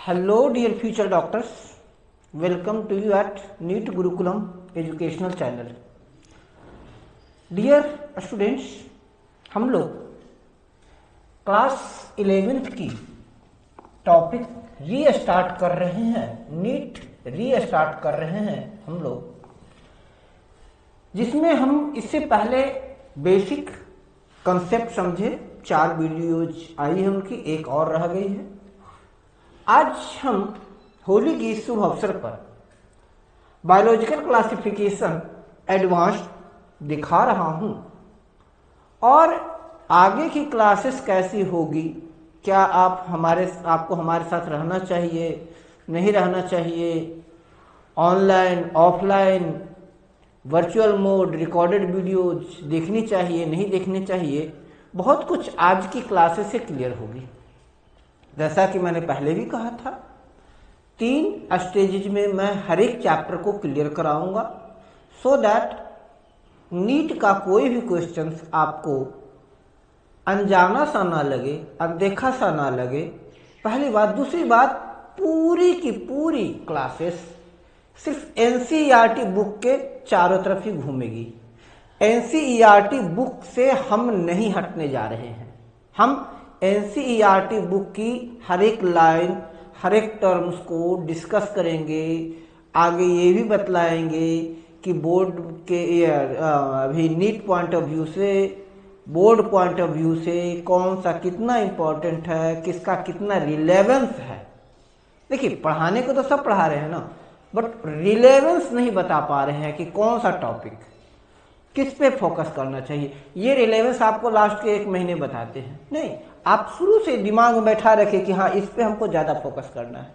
Hello dear future doctors, welcome to you at NEET Gurukulam educational channel. Dear students, हम लोग class 11th की topic restart कर रहे हैं, नीट रीस्टार्ट कर रहे हैं हम लोग, जिसमें हम इससे पहले बेसिक कंसेप्ट समझे। 4 वीडियोज आई है उनकी, एक और रह गई है। आज हम होली की शुभ अवसर पर बायोलॉजिकल क्लासिफिकेशन एडवांस्ड दिखा रहा हूं और आगे की क्लासेस कैसी होगी, क्या आपको हमारे साथ रहना चाहिए, नहीं रहना चाहिए, online offline virtual mode recorded videos देखनी चाहिए, नहीं देखनी चाहिए, बहुत कुछ आज की क्लासेस से क्लियर होगी। जैसा कि मैंने पहले भी कहा था, 3 स्टेजेज में मैं हर एक चैप्टर को क्लियर कराऊंगा, सो दैट नीट का कोई भी क्वेश्चन आपको अनजाना सा ना लगे, अनदेखा सा ना लगे। पहली बात। दूसरी बात, पूरी की पूरी क्लासेस सिर्फ एनसीईआरटी बुक के चारों तरफ ही घूमेगी। एनसीईआरटी बुक से हम नहीं हटने जा रहे हैं। हम एनसीईआरटी बुक की हर एक लाइन, हर एक टर्म्स को डिस्कस करेंगे। आगे ये भी बतलाएंगे कि बोर्ड के अभी नीट पॉइंट ऑफ व्यू से, बोर्ड पॉइंट ऑफ व्यू से कौन सा कितना इम्पोर्टेंट है, किसका कितना रिलेवेंस है। देखिए, पढ़ाने को तो सब पढ़ा रहे हैं ना, बट रिलेवेंस नहीं बता पा रहे हैं कि कौन सा टॉपिक किस पे फोकस करना चाहिए। ये रिलेवेंस आपको लास्ट के 1 महीने बताते हैं, नहीं, आप शुरू से दिमाग में बैठा रखें कि हाँ, इस पे हमको ज़्यादा फोकस करना है।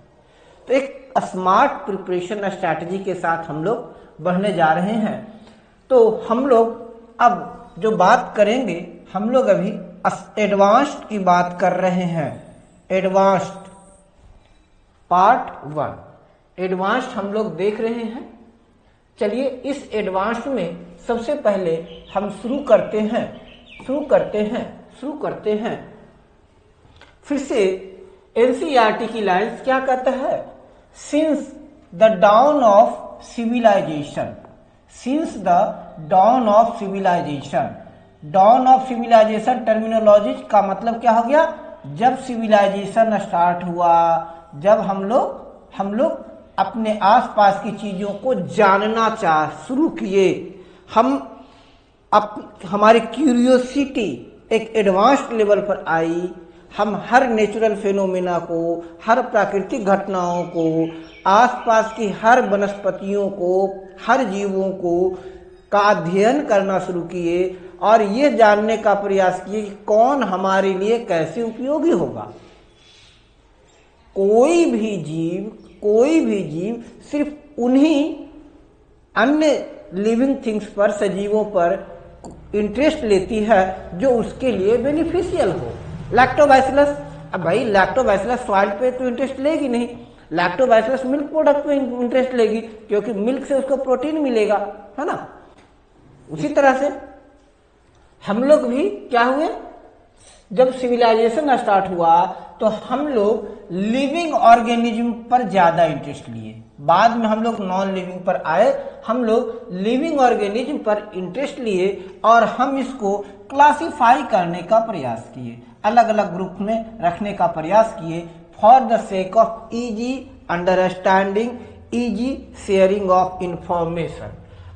तो एक स्मार्ट प्रिपरेशन स्ट्रैटेजी के साथ हम लोग बढ़ने जा रहे हैं। तो हम लोग अब जो बात करेंगे, हम लोग अभी एडवांस्ड की बात कर रहे हैं। एडवांस्ड पार्ट 1 एडवांस्ड हम लोग देख रहे हैं। चलिए, इस एडवांस्ड में सबसे पहले हम शुरू करते हैं फिर से एनसीईआरटी की लाइंस क्या कहता है? Since the dawn of civilisation, since the dawn of civilisation. Dawn of civilisation terminology का मतलब क्या हो गया? जब सिविलाइजेशन स्टार्ट हुआ, जब हम लोग अपने आसपास की चीजों को जानना शुरू किए, हमारी क्यूरियोसिटी एक एडवांस्ड लेवल पर आई। हम हर नेचुरल फेनोमेना को, हर प्राकृतिक घटनाओं को, आसपास की हर वनस्पतियों को, हर जीवों को का अध्ययन करना शुरू किए और ये जानने का प्रयास किए कि कौन हमारे लिए कैसे उपयोगी होगा। कोई भी जीव सिर्फ उन्हीं अन्य लिविंग थिंग्स पर, सजीवों पर इंटरेस्ट लेती है जो उसके लिए बेनिफिशियल हो। लैक्टोबैसिलस, अब भाई लैक्टोबैसिलस सॉइल पे तो इंटरेस्ट लेगी नहीं, लैक्टोबैसिलस मिल्क प्रोडक्ट पे इंटरेस्ट लेगी क्योंकि मिल्क से उसको प्रोटीन मिलेगा, है ना। उसी तरह से हम लोग भी क्या हुए, जब सिविलाइजेशन स्टार्ट हुआ तो हम लोग लिविंग ऑर्गेनिज्म पर ज्यादा इंटरेस्ट लिए। बाद में हम लोग नॉन लिविंग पर आए, हम लोग लिविंग ऑर्गेनिज्म पर इंटरेस्ट लिए और हम इसको क्लासिफाई करने का प्रयास किए, अलग अलग ग्रुप में रखने का प्रयास किए, for the sake of easy understanding, easy sharing of information.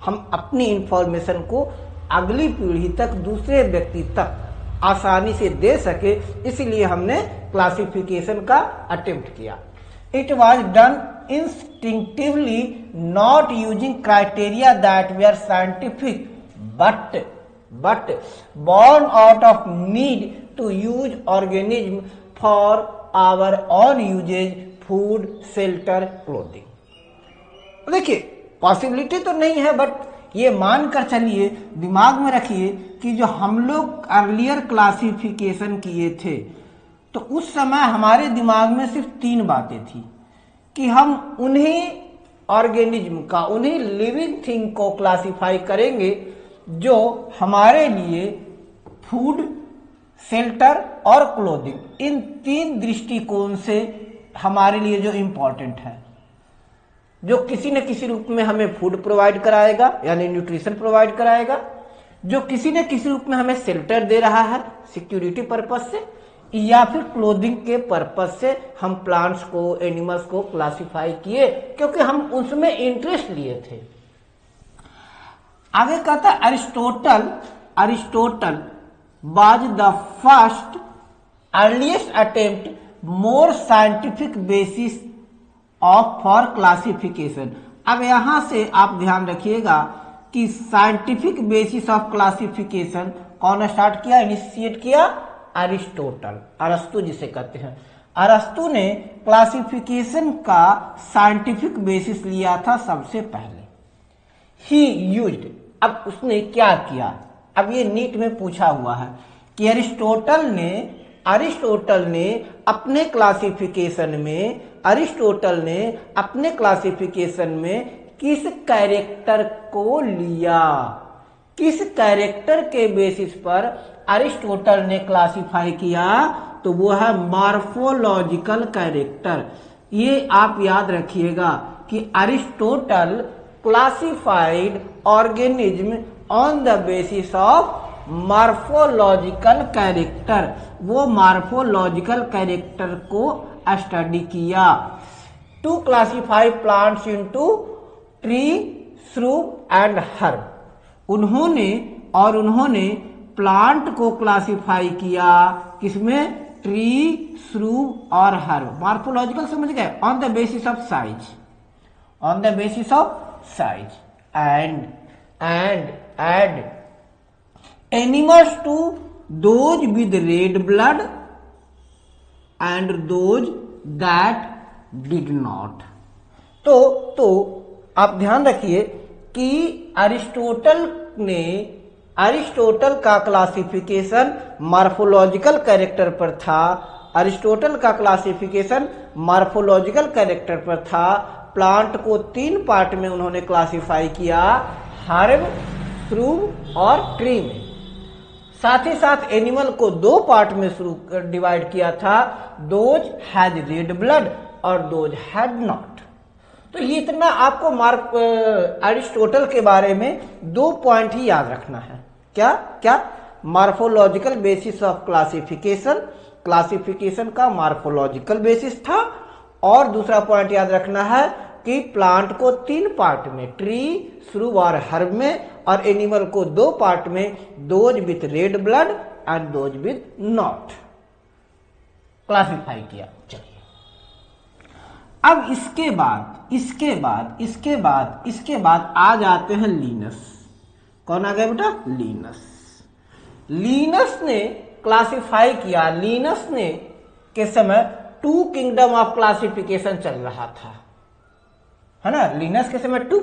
हम अपनी इंफॉर्मेशन को अगली पीढ़ी तक, दूसरे व्यक्ति तक आसानी से दे सके, इसलिए हमने क्लासिफिकेशन का अटेम्प्ट किया। It was done instinctively, not using criteria that were scientific, but born out of need to use organism for our own usage, food, shelter, clothing। देखिए, पॉसिबिलिटी तो नहीं है, बट ये मानकर चलिए, दिमाग में रखिए कि जो हम लोग अर्लियर क्लासिफिकेशन किए थे, तो उस समय हमारे दिमाग में सिर्फ 3 बातें थी कि हम उन्हीं ऑर्गेनिज्म का, उन्हीं लिविंग थिंग को क्लासिफाई करेंगे जो हमारे लिए फूड, शेल्टर और क्लोथिंग, इन 3 दृष्टिकोण से हमारे लिए जो इम्पोर्टेंट है, जो किसी न किसी रूप में हमें फूड प्रोवाइड कराएगा यानी न्यूट्रिशन प्रोवाइड कराएगा, जो किसी न किसी रूप में हमें शेल्टर दे रहा है सिक्योरिटी पर्पज से, या फिर क्लोथिंग के पर्पज से हम प्लांट्स को, एनिमल्स को क्लासिफाई किए क्योंकि हम उसमें इंटरेस्ट लिए थे। आगे कहता है Aristotle was the first earliest attempt more scientific basis of for classification. अब यहां से आप ध्यान रखिएगा कि साइंटिफिक बेसिस ऑफ क्लासिफिकेशन कौन स्टार्ट किया, इनिशिएट किया? अरिस्टोटल, अरस्तु जिसे कहते हैं। अरस्तु ने क्लासिफिकेशन का साइंटिफिक बेसिस लिया था सबसे पहले। ही यूज्ड, अब उसने क्या किया, अब ये नीट में पूछा हुआ है कि अरिस्टोटल ने अपने क्लासिफिकेशन में किस कैरेक्टर को लिया, किस कैरेक्टर के बेसिस पर अरिस्टोटल ने क्लासिफाई किया, तो वो है मॉर्फोलॉजिकल कैरेक्टर। ये आप याद रखिएगा कि Aristotle classified organism on the basis of morphological character. वो मॉर्फोलॉजिकल कैरेक्टर को स्टडी किया। To classify plants into tree, shrub and herb. उन्होंने प्लांट को क्लासिफाई किया किसमें, ट्री, श्रूब और हर्ब। मॉर्फोलॉजिकल समझ गए, on the basis of size, on the basis of size and animals to those with red blood and those that did not. तो आप ध्यान रखिए कि अरिस्टोटल का क्लासिफिकेशन मॉर्फोलॉजिकल कैरेक्टर पर था। अरिस्टोटल का क्लासिफिकेशन मॉर्फोलॉजिकल कैरेक्टर पर था। प्लांट को 3 पार्ट में उन्होंने क्लासिफाई किया, हर्ब, श्रूब और ट्री में। साथ ही साथ एनिमल को 2 पार्ट में डिवाइड किया था, दोज हैज रेड ब्लड और दोज हैड नॉट। तो ये इतना आपको अरिस्टोटल के बारे में 2 पॉइंट ही याद रखना है। क्या मॉर्फोलॉजिकल बेसिस ऑफ क्लासिफिकेशन का मॉर्फोलॉजिकल बेसिस था, और दूसरा पॉइंट याद रखना है कि प्लांट को 3 पार्ट में, ट्री, श्रूब और हर्ब में, और एनिमल को 2 पार्ट में, those with red blood and those with not classify किया। चलिए अब इसके बाद आ जाते हैं लीनस। कौन आ गया बेटा? लीनस ने क्लासिफाई किया। लीनस ने के समय 2 किंगडम ऑफ क्लासिफिकेशन चल रहा था, है ना। लीनस के समय 2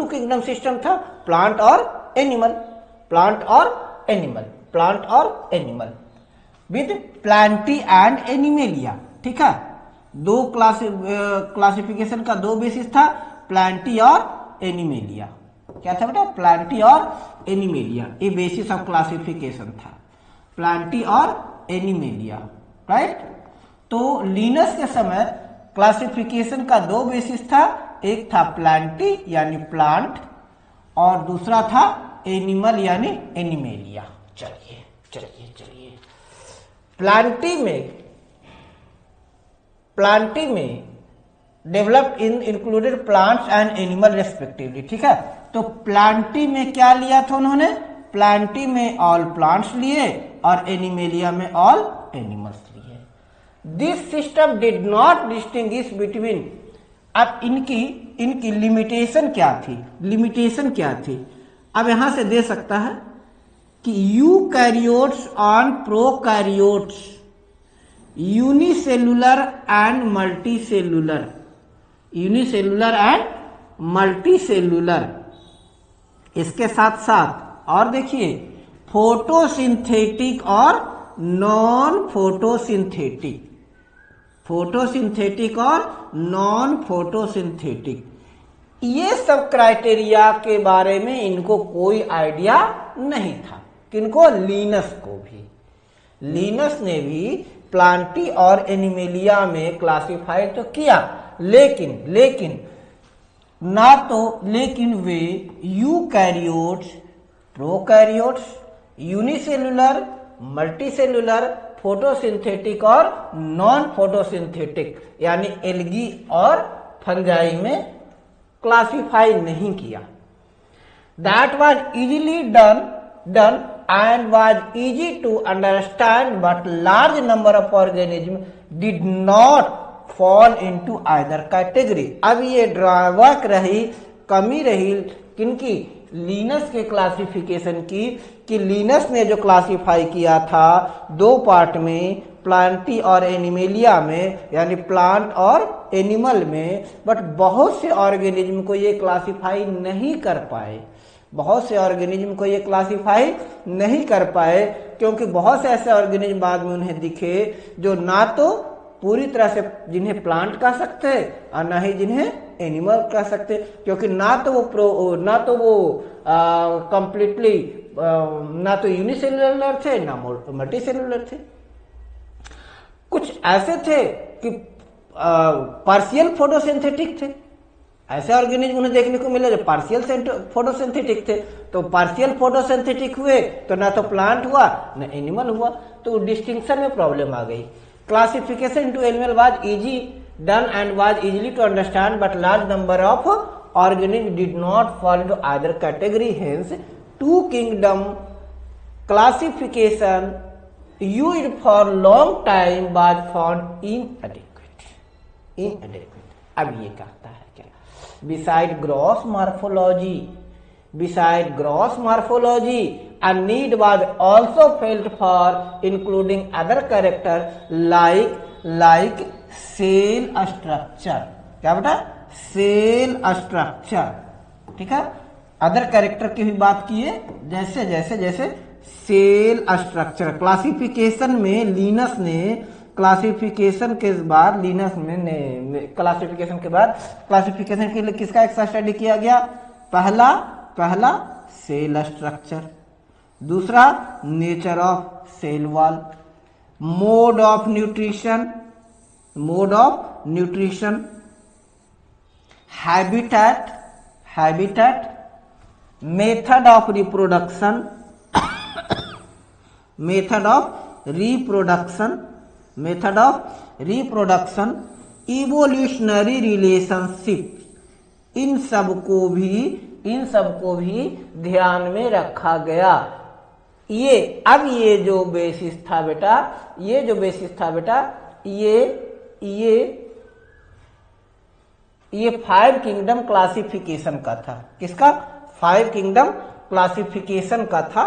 किंगडम सिस्टम था, प्लांट और animal with Plantae and animalia. ठीक है, 2 क्लासिफिकेशन का 2 बेसिस था, प्लांटी और एनिमेलिया। क्या था बेटा? प्लांटी और एनिमेलिया, ये बेसिस ऑफ क्लासिफिकेशन था, प्लांटी और एनिमेलिया, राइट। तो लीनस के समय क्लासिफिकेशन का 2 बेसिस था, एक था प्लांटी यानी प्लांट, और दूसरा था एनिमल यानी एनिमेलिया। चलिए प्लांटी में developed included plants and animal respectively. ठीक है, तो प्लांटी में क्या लिया था उन्होंने? प्लांटी में ऑल प्लांट्स लिए और एनिमेलिया में ऑल एनिमल्स लिए। This system did not distinguish between. अब इनकी लिमिटेशन क्या थी? अब यहां से दे सकता है कि eukaryotes on prokaryotes, unicellular and multicellular. इसके साथ साथ और देखिए, फोटोसिंथेटिक और नॉन फोटोसिंथेटिक, ये सब क्राइटेरिया के बारे में इनको कोई आइडिया नहीं था। किनको? लीनस को भी। लीनस ने भी प्लांटी और एनिमेलिया में क्लासिफाइड तो किया, लेकिन वे eukaryotes, prokaryotes, unicellular, multicellular, photosynthetic और नॉन फोटोसिंथेटिक यानी एल्गी और फंजाई में क्लासिफाई नहीं किया। That was easily done and was easy to understand, but large number of organisms did not fall into either category। अब ये ड्रॉबैक रही, कमी रही किनकी? लिनस के क्लासिफिकेशन की, कि लिनस ने जो क्लासिफाई किया था दो पार्ट में, प्लांटी और एनिमेलिया में, यानी प्लांट और एनिमल में, बट बहुत से ऑर्गेनिज्म को ये क्लासिफाई नहीं कर पाए, बहुत से ऑर्गेनिज्म को ये क्लासिफाई नहीं कर पाए, क्योंकि बहुत से ऐसे ऑर्गेनिज्म बाद में उन्हें दिखे जो ना तो पूरी तरह से जिन्हें प्लांट कह सकते हैं और ना ही जिन्हें एनिमल कह सकते, क्योंकि ना तो वो कंप्लीटली ना तो यूनिसेलुलर थे ना मल्टीसेलुलर थे। कुछ ऐसे थे कि पार्शियल फोटोसिंथेटिक थे, ऐसे ऑर्गेनिज्म उन्हें देखने को मिले जो पार्शियल फोटोसिंथेटिक थे। तो पार्शियल फोटोसिंथेटिक हुए तो ना तो प्लांट हुआ ना एनिमल हुआ, तो डिस्टिंक्शन में प्रॉब्लम आ गई। Classification into animal was easy done and was easily to understand, but large number of organism did not fall into either category, hence two kingdom classification used for long time was found inadequate। अब ये कहता है क्या? Beside gross morphology, a need was also felt for including other characters like cell structure। क्या बेटा? Cell structure, ठीक है। Other character की भी बात की है, जैसे सेल स्ट्रक्चर। क्लासिफिकेशन में लिनस ने क्लासिफिकेशन के बाद क्लासिफिकेशन के लिए किसका एक्स्ट्रा स्टडी किया गया? पहला सेल स्ट्रक्चर, दूसरा nature of cell wall, mode of nutrition, habitat, method of reproduction, evolutionary relationship. इन सबको भी ध्यान में रखा गया। ये जो बेसिस था बेटा, ये 5 किंगडम क्लासिफिकेशन का था। किसका? 5 किंगडम क्लासिफिकेशन का था।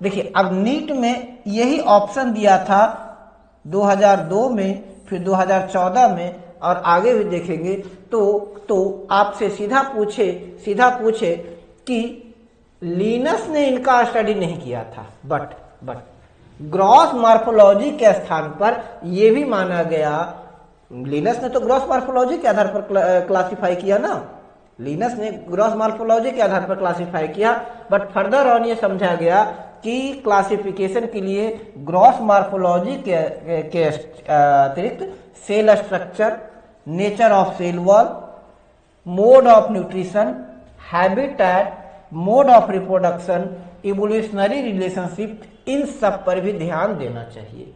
देखिए, अब नीट में यही ऑप्शन दिया था 2002 में, फिर 2014 में, और आगे भी देखेंगे तो आपसे सीधा पूछे कि लिनस ने इनका स्टडी नहीं किया था, बट ग्रॉस मॉर्फोलॉजी के स्थान पर यह भी माना गया। लिनस ने तो ग्रॉस मॉर्फोलॉजी के आधार पर क्लासिफाई किया ना, लिनस ने ग्रॉस मॉर्फोलॉजी के आधार पर क्लासिफाई किया, बट फर्दर ऑन ये समझा गया कि क्लासिफिकेशन के लिए ग्रॉस मॉर्फोलॉजी के अतिरिक्त cell structure, nature of cell wall, mode of nutrition, habitat, mode of reproduction, evolutionary relationship, इन सब पर भी ध्यान देना चाहिए।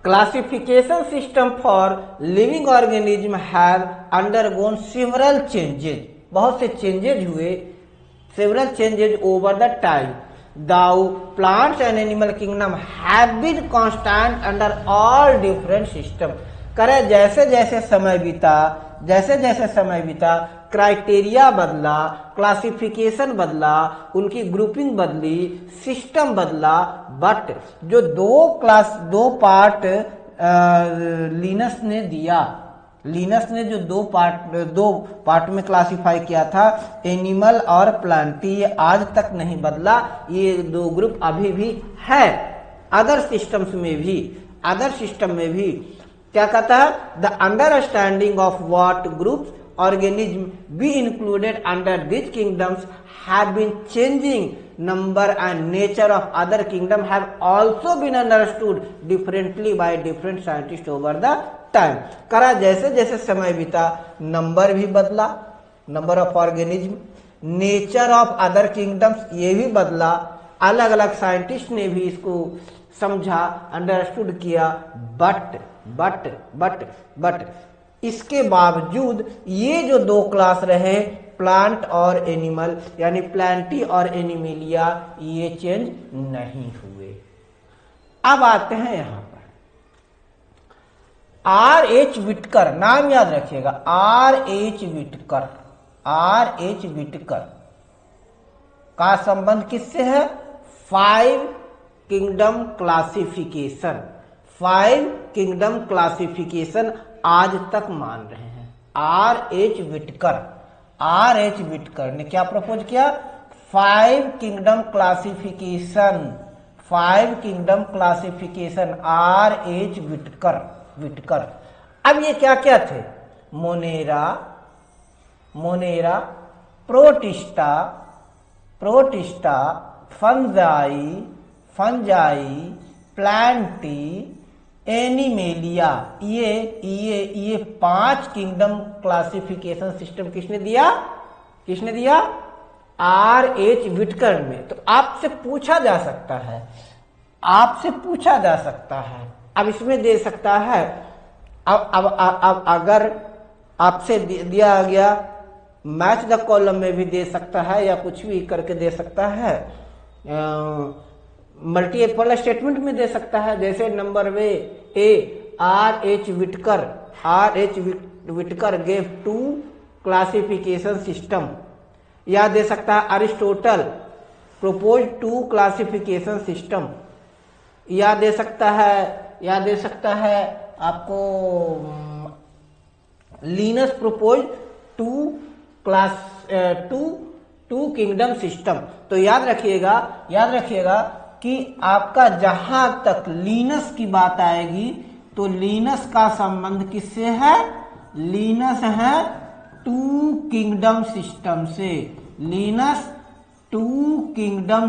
Classification system for living organism have undergone several changes, बहुत से चेंजेज हुए, several changes over the time. Thou plants and animal kingdom have been constant under all different system। करे जैसे जैसे समय बीता क्राइटेरिया बदला, क्लासिफिकेशन बदला, उनकी ग्रुपिंग बदली, सिस्टम बदला, बट जो दो पार्ट लिनस ने जो दो पार्ट में क्लासिफाई किया था, एनिमल और प्लांटी, ये आज तक नहीं बदला। ये दो ग्रुप अभी भी है। अदर सिस्टम में भी क्या कहता है? The understanding of what groups organism be included under these kingdoms have been changing. Number and nature of other kingdom have also been understood differently by different scientists over the time. करा जैसे जैसे समय बीता number भी बदला, number of organism, nature of other kingdoms ये भी बदला, अलग अलग साइंटिस्ट ने भी इसको समझा, अंडरस्टूड किया, बट इसके बावजूद ये जो दो क्लास रहे प्लांट और एनिमल यानी प्लांटी और एनिमेलिया, ये चेंज नहीं हुए। अब आते हैं यहां पर R.H. विटकर, नाम याद रखिएगा, R.H. विटकर का संबंध किससे है? 5 किंगडम क्लासिफिकेशन, 5 किंगडम क्लासिफिकेशन आज तक मान रहे हैं। R.H. विटकर ने क्या प्रपोज किया? 5 kingdom classification, 5 kingdom classification, R.H. Whittaker. अब ये क्या क्या थे? Monera, protista, fungi, Plantae, animalia, ये 5 किंगडम क्लासिफिकेशन सिस्टम किसने दिया? R.H. विटकर में। तो आपसे पूछा जा सकता है, अब इसमें दे सकता है, अब अगर आपसे दिया गया मैच द कॉलम में भी दे सकता है या कुछ भी करके दे सकता है, मल्टीपल स्टेटमेंट में दे सकता है। जैसे नंबर वे ए, R.H. Whittaker gave 2 classification system, या दे सकता है अरिस्टोटल प्रोपोज 2 क्लासिफिकेशन सिस्टम, या दे सकता है आपको लिनस प्रोपोज 2 किंगडम सिस्टम। तो याद रखिएगा कि आपका जहां तक लीनस की बात आएगी तो लीनस का संबंध किससे है? लीनस है 2 किंगडम सिस्टम से, लीनस 2 किंगडम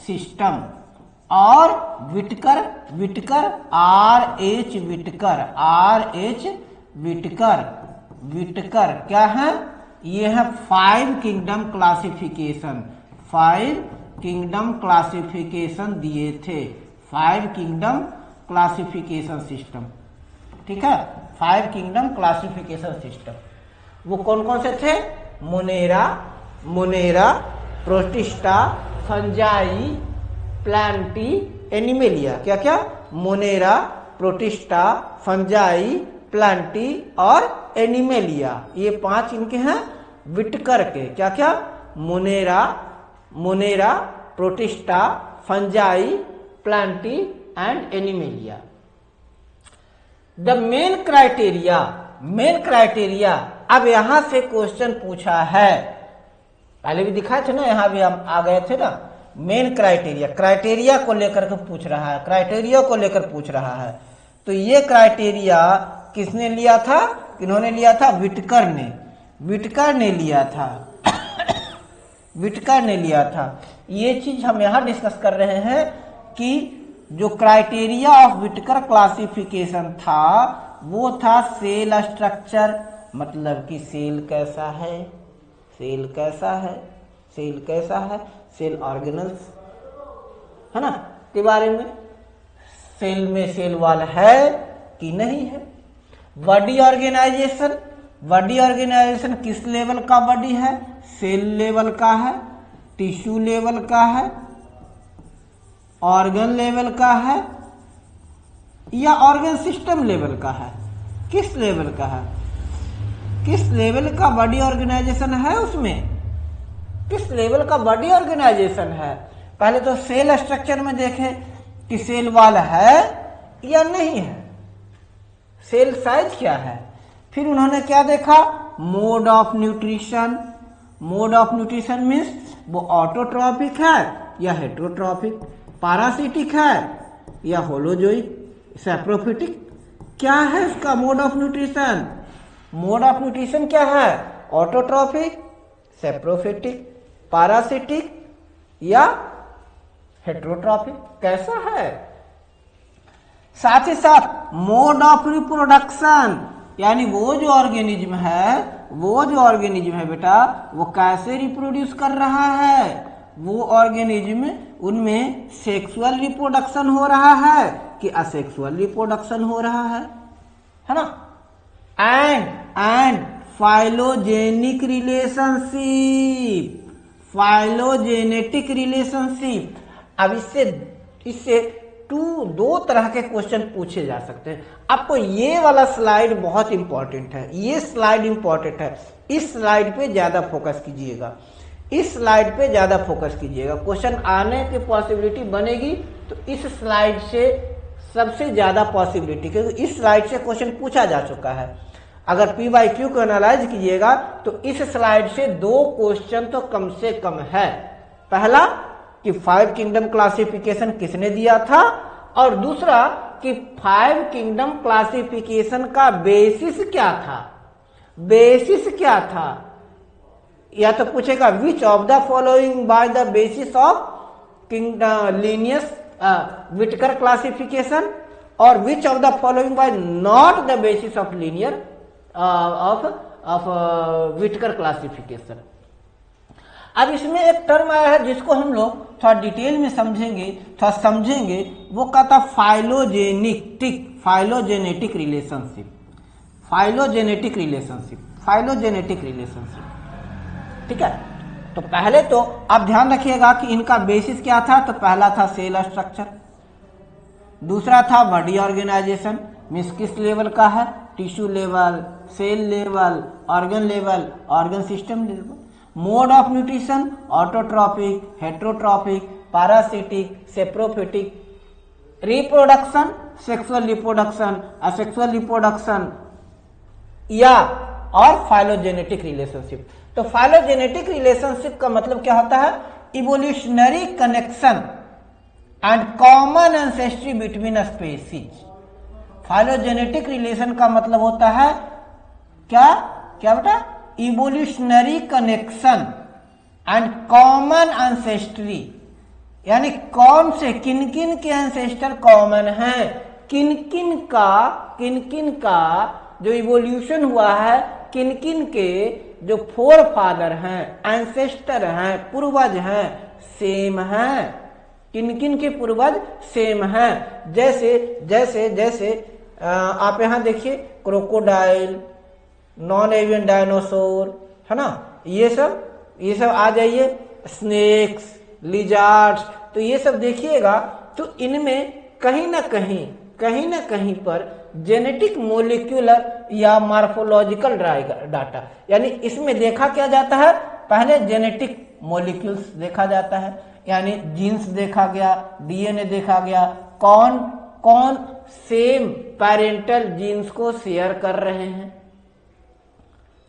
सिस्टम। और विटकर R.H. विटकर क्या है? ये है 5 किंगडम क्लासिफिकेशन, 5 किंगडम क्लासिफिकेशन दिए थे, 5 किंगडम क्लासिफिकेशन सिस्टम, ठीक है, 5 किंगडम क्लासिफिकेशन सिस्टम। वो कौन कौन से थे? Monera, protista, fungi, Plantae, animalia. क्या? मोनेरा, प्रोटिस्टा, फंजाई, प्लांटी और एनिमेलिया, ये 5 इनके हैं विटकर के। क्या? Monera, protista, fungi, Plantae and animalia. The main criteria, अब यहां से क्वेश्चन पूछा है, पहले भी दिखाए थे ना, यहां भी हम आ गए थे ना। मेन क्राइटेरिया को लेकर के पूछ रहा है, तो ये क्राइटेरिया किसने लिया था? किन्होंने लिया था? विटकर ने लिया था। ये चीज हम यहां डिस्कस कर रहे हैं कि जो क्राइटेरिया ऑफ विटकर क्लासिफिकेशन था वो था सेल स्ट्रक्चर, मतलब कि सेल कैसा है, सेल ऑर्गेनल्स है ना, के बारे में, सेल में सेल वॉल है कि नहीं है। बॉडी ऑर्गेनाइजेशन किस लेवल का बॉडी है? सेल लेवल का है, टिश्यू लेवल का है, ऑर्गन लेवल का है या ऑर्गन सिस्टम लेवल का है? किस लेवल का है? किस लेवल का बॉडी ऑर्गेनाइजेशन है उसमें? किस लेवल का बॉडी ऑर्गेनाइजेशन है? पहले तो सेल स्ट्रक्चर में देखें कि सेल वॉल है या नहीं है, सेल साइज क्या है। फिर उन्होंने क्या देखा? मोड ऑफ न्यूट्रिशन मीन्स वो ऑटोट्रॉपिक है या हेटेरोट्रॉपिक, पैरासिटिक है या होलोजोइक, सैप्रोफिटिक क्या है उसका mode of nutrition? Mode of nutrition क्या है? ऑटोट्रॉफिक, सेप्रोफिटिक, पैरासिटिक या हेट्रोट्रॉफिक? कैसा है? साथ ही साथ मोड ऑफ रिप्रोडक्शन, यानी वो जो ऑर्गेनिज्म है बेटा, वो कैसे रिप्रोड्यूस कर रहा है? वो ऑर्गेनिज्म उनमें सेक्सुअल रिप्रोडक्शन हो रहा है कि असेक्सुअल रिप्रोडक्शन हो रहा है ना? And phylogenic phylogenetic relationship. अब इससे दो तरह के क्वेश्चन पूछे जा सकते हैं। आपको ये वाला स्लाइड बहुत इंपॉर्टेंट है, ये स्लाइड इंपॉर्टेंट है, इस स्लाइड पे ज्यादा फोकस कीजिएगा, इस स्लाइड पे ज्यादा फोकस कीजिएगा। क्वेश्चन आने की पॉसिबिलिटी बनेगी तो इस स्लाइड से सबसे ज्यादा पॉसिबिलिटी, क्योंकि इस स्लाइड से क्वेश्चन पूछा जा चुका है। अगर PYQ को एनालाइज कीजिएगा तो इस स्लाइड से 2 क्वेश्चन तो कम से कम है। पहला कि 5 किंगडम क्लासिफिकेशन किसने दिया था, और दूसरा कि 5 किंगडम क्लासिफिकेशन का बेसिस क्या था। या तो पूछेगा which of the following by the basis of Linnaeus Whittaker classification, और which of the following by not the basis of Linnaeus of Whittaker classification. अब इसमें एक टर्म आया है जिसको हम लोग थोड़ा डिटेल में समझेंगे, वो कहता फाइलोजेनेटिक रिलेशनशिप। ठीक है, तो पहले तो आप ध्यान रखिएगा कि इनका बेसिस क्या था। तो पहला था सेल स्ट्रक्चर, दूसरा था बॉडी ऑर्गेनाइजेशन, मीन्स किस लेवल का है, tissue level, cell level, organ level, organ system level. Mode of nutrition autotrophic, heterotrophic, parasitic, saprophytic, reproduction sexual reproduction, asexual reproduction या और फाइलोजेनेटिक रिलेशनशिप। तो फाइलोजेनेटिक रिलेशनशिप का मतलब क्या होता है? Evolutionary connection and common ancestry between species. Phylogenetic relation का मतलब होता है क्या बेटा? Evolutionary connection and common ancestry, यानी कौन से किन किन के एंसेस्टर कॉमन हैं, किन किन का जो इवोल्यूशन हुआ है, किन किन के जो फोर फादर हैं, एंसेस्टर हैं, पूर्वज हैं, सेम हैं, किन किन के पूर्वज सेम हैं। जैसे आप यहां देखिए क्रोकोडाइल, नॉन एवियन डायनासोर, है ना, ये सब आ जाइए, स्नेक्स, लिजार्ड्स, तो ये सब देखिएगा तो इनमें कहीं ना कहीं पर जेनेटिक मोलिक्यूलर या मार्फोलॉजिकल डाटा, यानी इसमें देखा क्या जाता है, पहले जेनेटिक मोलिक्यूल्स देखा जाता है, यानी जीन्स देखा गया, डीएनए देखा गया, कौन सेम पेरेंटल जीन्स को शेयर कर रहे हैं।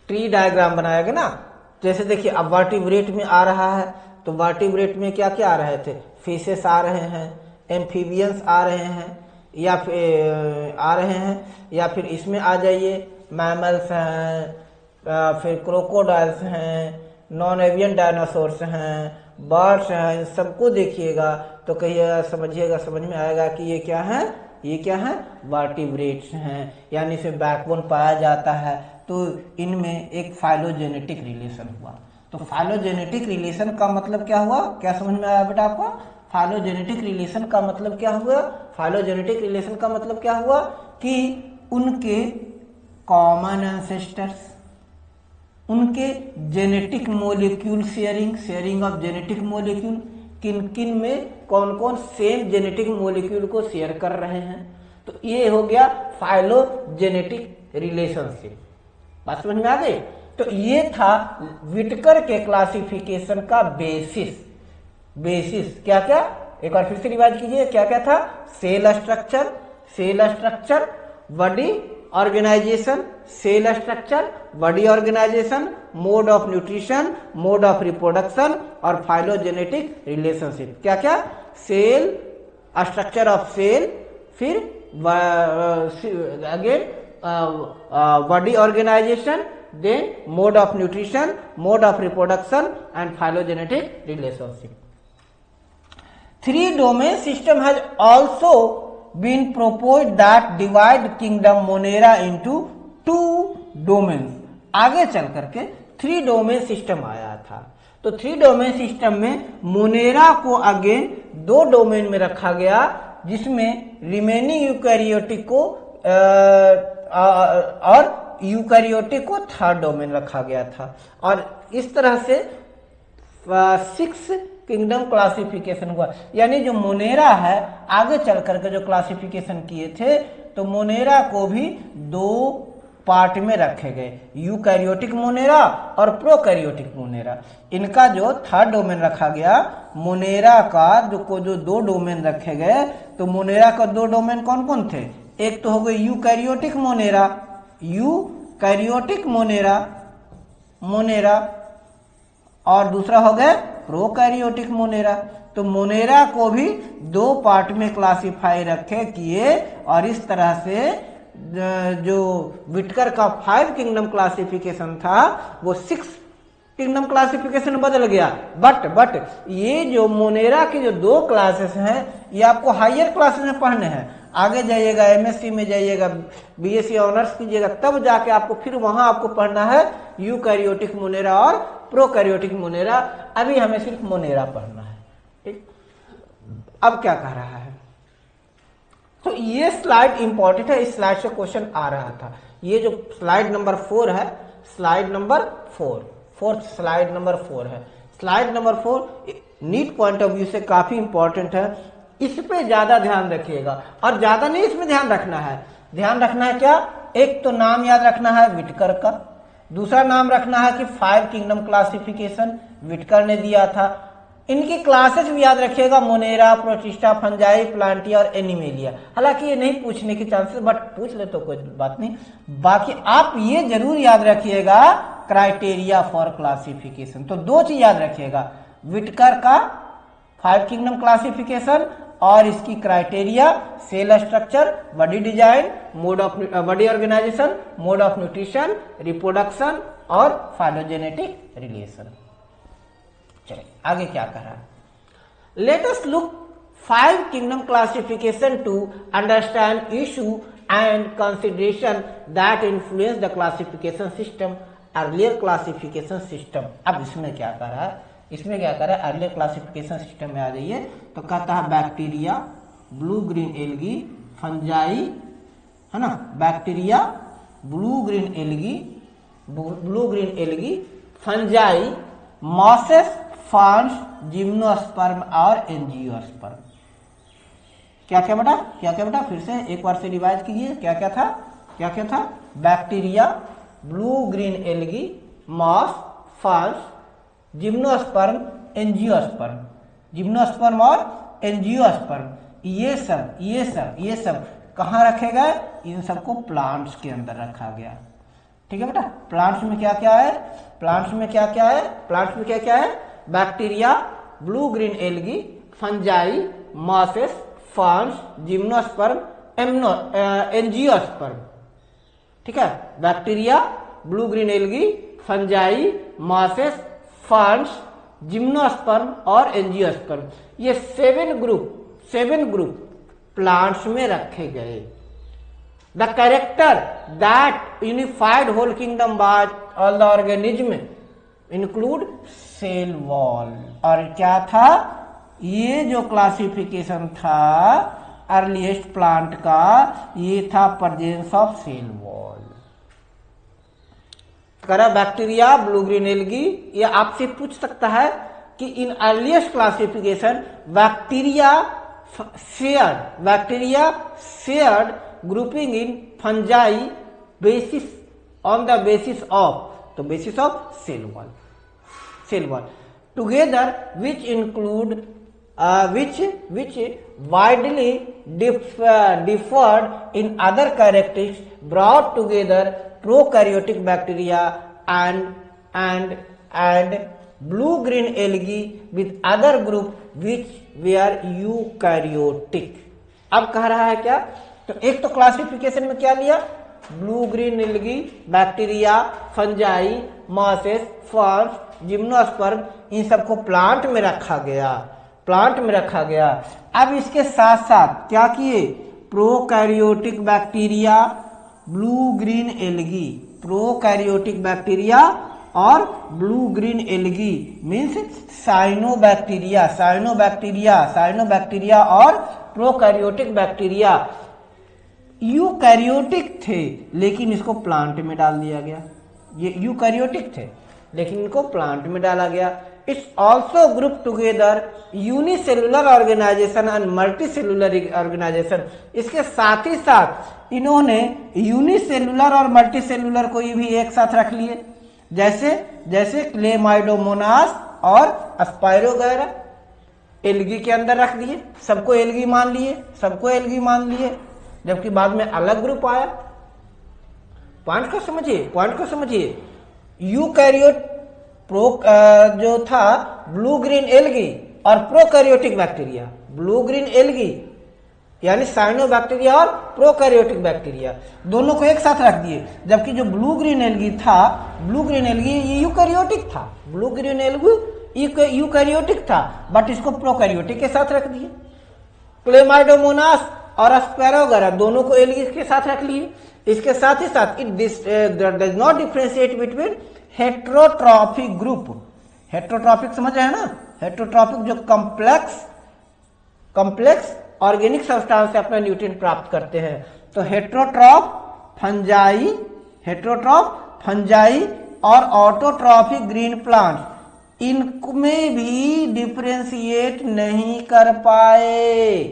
ट्री डायग्राम बनाएगा ना, जैसे देखिए अब वर्टिब्रेट में आ रहा है, तो वर्टिब्रेट में क्या क्या आ रहे थे, फिशेस आ रहे हैं, एम्फीबियंस आ रहे हैं, या फिर इसमें आ जाइए मैमल्स हैं, फिर क्रोकोडाइल्स हैं, नॉन एवियन डायनासोर्स हैं, बर्ड्स हैं। इन सबको देखिएगा तो कहिएगा, समझ में आएगा कि ये क्या है, वर्टिब्रेट्स हैं, यानी इसे बैकबोन पाया जाता है। तो इनमें एक फाइलोजेनेटिक रिलेशन हुआ। तो फाइलोजेनेटिक रिलेशन का मतलब क्या हुआ, क्या समझ में आया बेटा आपको? फाइलोजेनेटिक रिलेशन का मतलब क्या हुआ? फाइलोजेनेटिक रिलेशन का मतलब क्या हुआ कि उनके कॉमन एंसेस्टर्स, उनके genetic molecule sharing of genetic molecule, किन में कौन सेम जेनेटिक मोलिक्यूल को शेयर कर रहे हैं। तो ये हो गया फाइलोजेनेटिक रिलेशनशिप। बात समझ में आ गई? तो ये था विटकर के क्लासिफिकेशन का बेसिस। क्या एक बार फिर से रिवाइज कीजिए, क्या क्या था? Cell structure, body organisation, cell structure, body organisation, mode of nutrition, mode of reproduction और फाइलोजेनेटिक रिलेशनशिप। क्या सेल स्ट्रक्चर ऑफ सेल, फिर again body organization, then mode of nutrition, mode of reproduction and phylogenetic relationship. Three domain system has also been proposed that divide kingdom Monera into two domains. आगे चल करके three domain system आया था, तो three domain system में Monera को again दो domain में रखा गया, जिसमें रिमेनिंग यूकैरियोटिक को और यूकैरियोटिक को थर्ड डोमेन रखा गया था। और इस तरह से 6 किंगडम क्लासिफिकेशन हुआ। यानी जो मोनेरा है, आगे चल करके जो क्लासिफिकेशन किए थे, तो मोनेरा को भी दो पार्ट में रखे गए, यूकैरियोटिक मोनेरा और प्रोकैरियोटिक मोनेरा। इनका जो थर्ड डोमेन रखा गया, मोनेरा का जो दो डोमेन रखे गए, तो मोनेरा का दो डोमेन कौन कौन थे? एक तो हो गए यूकैरियोटिक मोनेरा, यूकैरियोटिक मोनेरा और दूसरा हो गया प्रोकैरियोटिक मोनेरा। तो मोनेरा को भी दो पार्ट में क्लासिफाई रखे किए, और इस तरह से जो विटकर का 5 किंगडम क्लासिफिकेशन था वो 6 किंगडम क्लासिफिकेशन बदल गया। बट ये जो मोनेरा की जो दो क्लासेस हैं, ये आपको हायर क्लासेस में पढ़ने हैं। आगे जाइएगा, एमएससी में जाइएगा, बीएससी ऑनर्स कीजिएगा, तब जाके आपको फिर वहां आपको पढ़ना है यूकैरियोटिक मोनेरा और प्रोकैरियोटिक मोनेरा। अभी हमें सिर्फ मोनेरा पढ़ना है। ठीक, अब क्या कह रहा है? तो ये स्लाइड इंपॉर्टेंट है, इस स्लाइड से क्वेश्चन आ रहा था। ये जो स्लाइड नंबर 4 है, slide number 4, fourth slide number 4 है। Slide number 4 NEET point of view से काफी इंपॉर्टेंट है, इस पे ज्यादा ध्यान रखिएगा। और ज्यादा नहीं, इसमें ध्यान रखना है। ध्यान रखना है क्या? एक तो नाम याद रखना है विटकर का, दूसरा नाम रखना है कि 5 किंगडम क्लासिफिकेशन विटकर ने दिया था। इनकी क्लासेस भी याद रखिएगा, मोनेरा, प्रोटिस्टा, फंजाई, प्लांटिया और एनिमेलिया। हालांकि ये नहीं पूछने की चांसेस, बट पूछ ले तो कोई बात नहीं। बाकी आप ये जरूर याद रखिएगा क्राइटेरिया फॉर क्लासिफिकेशन। तो दो चीज याद रखिएगा, विटकर का 5 किंगडम क्लासिफिकेशन और इसकी criteria, cell structure, body design, mode of body organisation, mode of nutrition, reproduction और फाइलोजेनेटिक रिलेशन। चलिए आगे क्या कर रहा है? Let us look 5 kingdom classification to understand issue and consideration that influence the classification system, earlier classification system. अब इसमें क्या कर रहा है? इसमें क्या कर रहा है? अर्लियर क्लासिफिकेशन सिस्टम में आ जाइए, तो कहता है bacteria, blue green algae, fungi, है ना, bacteria, blue green algae, fungi, mosses, forms, gymnosperm और एंजियोस्पर्म। क्या क्या बेटा? फिर से एक बार से रिवाइज कीजिए। क्या क्या था? Bacteria, blue green algae, moss, ferns, gymnosperm, angiosperm. Gymnosperm और एंजियोस्पर्म ये सब कहाँ रखे गए? इन सबको प्लांट्स के अंदर रखा गया। ठीक है बेटा? प्लांट्स में क्या क्या है? प्लांट्स में क्या है? Bacteria, blue green algae, fungi, mosses, forms, gymnosperm, angiosperm. ठीक है? Bacteria, blue green algae, fungi, mosses, forms, gymnosperm और एंजियोस्पर्म, ये 7 ग्रुप प्लांट्स में रखे गए। The character that unified whole kingdom by all the organism include cell wall. और क्या था? ये जो क्लासिफिकेशन था अर्लीस्ट प्लांट का, ये था प्रेजेंस ऑफ सेल वॉल। करा बैक्टीरिया, ब्लू ग्रीन एल्गी, ये आपसे पूछ सकता है कि in earliest classification bacteria shared grouping in fungi basis on the basis of cell wall together which include which widely differed in other characteristics brought together prokaryotic bacteria and blue green algae with other group which were eukaryotic। अब कह रहा है क्या तो एक तो classification में क्या लिया, blue green algae, bacteria, fungi, mosses, ferns, gymnosperm, इन सबको प्लांट में रखा गया, प्लांट में रखा गया। अब इसके साथ साथ क्या किए, prokaryotic bacteria, blue green algae, prokaryotic bacteria और blue green algae means cyanobacteria, cyanobacteria, cyanobacteria और प्रोकैरियोटिक बैक्टीरिया यूकैरियोटिक थे लेकिन इसको प्लांट में डाल दिया गया। ये यूकैरियोटिक थे लेकिन इनको प्लांट में डाला गया। It's also group together unicellular organisation and multicellular organisation. इसके साथ ही साथ इन्होंने यूनिसेलुलर और मल्टीसेलुलर को भी एक साथ रख लिए, जैसे क्लेमाइडोमोनास और स्पाइरोगैरा एल्गी के अंदर रख दिए, सबको एल्गी मान लिए, सबको एल्गी मान लिए, जबकि बाद में अलग ग्रुप आया। पॉइंट को समझिए, पॉइंट को समझिए। यूकैरियोट जो था ब्लू ग्रीन एल्गी और prokaryotic bacteria, blue green algae यानी साइनोबैक्टीरिया और प्रोकैरियोटिक बैक्टीरिया दोनों को एक साथ रख दिए, जबकि जो ब्लू ग्रीन एल्गी था, ब्लू ग्रीन एल्गी ये यूकैरियोटिक था, ब्लू ग्रीन एल्गी यूकैरियोटिक था, बट इसको प्रोकैरियोटिक के साथ रख दिए। क्लेमाइडोमोनास और अस्पेरोगैरा दोनों को एल्गी के साथ रख लिए। इसके साथ ही साथ it does not differentiate between heterotrophic group, heterotrophic समझ रहे हैं ना, हेट्रोट्रॉफिक जो कॉम्प्लेक्स ऑर्गेनिक सब्सटेंस से अपना न्यूट्रिएंट प्राप्त करते हैं। तो हेट्रोट्रॉफ फंजाई और ऑटोट्रॉफिक ग्रीन प्लांट इनमें भी डिफरेंशिएट नहीं कर पाए।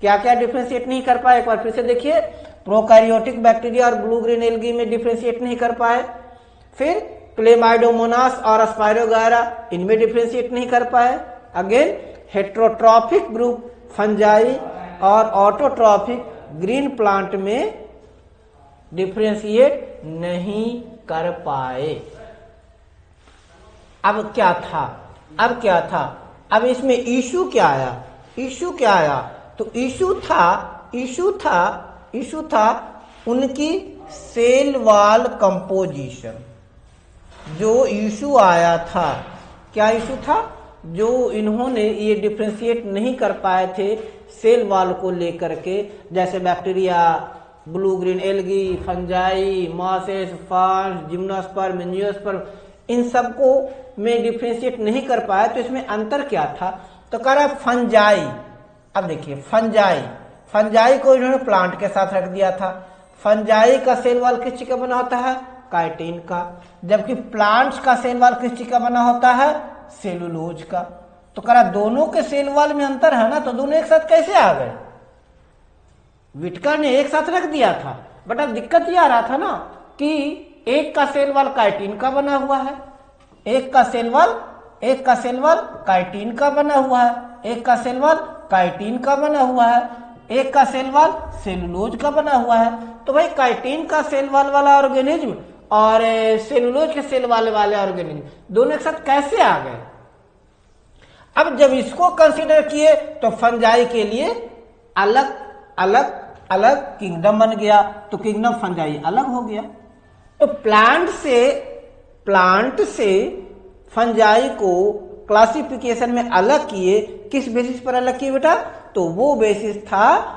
क्या क्या डिफरेंशिएट नहीं कर पाए, एक बार फिर से देखिए। प्रोकैरियोटिक बैक्टीरिया और ब्लू ग्रीन एल्गी में डिफरेंशिएट नहीं कर पाए। फिर क्लेमाइडोमोनास और स्पाइरोगैरा इनमें डिफरेंशिएट नहीं कर पाए। अगेन हेट्रोट्रॉफिक ग्रुप फंजाई और ऑटोट्रॉफिक ग्रीन प्लांट में डिफरेंशिएट नहीं कर पाए। अब क्या था, अब क्या था, अब इसमें इशू क्या आया, इशू क्या आया, तो इशू था उनकी सेल वॉल कंपोजिशन। जो इशू आया था, क्या इशू था, जो इन्होंने ये डिफरेंशिएट नहीं कर पाए थे सेल वॉल को लेकर के, जैसे bacteria, blue green algae, fungi, mosses, ferns, gymnosperm, angiosperm, इन सबको में डिफरेंशिएट नहीं कर पाया। तो इसमें अंतर क्या था, तो कह रहा फंजाई। अब देखिए फंजाई को इन्होंने प्लांट के साथ रख दिया था। फंजाई का सेल वॉल किस चीज का बना होता है, काइटिन का, जबकि प्लांट्स का सेल वॉल किस चीज का बना होता है, सेलुलोज का। तो कह रहा दोनों के सेल वॉल में अंतर है ना, तो दोनों एक साथ कैसे आ गए। विटकर ने एक साथ रख दिया था, बट अब दिक्कत ये आ रहा था ना कि एक का सेल वॉल काइटिन का बना हुआ है, एक का सेल वॉल काइटिन का बना हुआ है, एक का सेल वॉल काइटिन का बना हुआ है, एक का सेल वॉल सेलुलोज का बना हुआ है। तो भाई काइटिन का सेल वॉल वाला ऑर्गेनिज्म और सेलुलोज के सेल वाले ऑर्गेनिज्म दोनों एक साथ कैसे आ गए। अब जब इसको कंसीडर किए तो फंजाई के लिए अलग अलग अलग किंगडम बन गया, तो किंगडम फंजाई अलग हो गया। तो प्लांट से फंजाई को क्लासिफिकेशन में अलग किए, किस बेसिस पर अलग किए बेटा, तो वो बेसिस था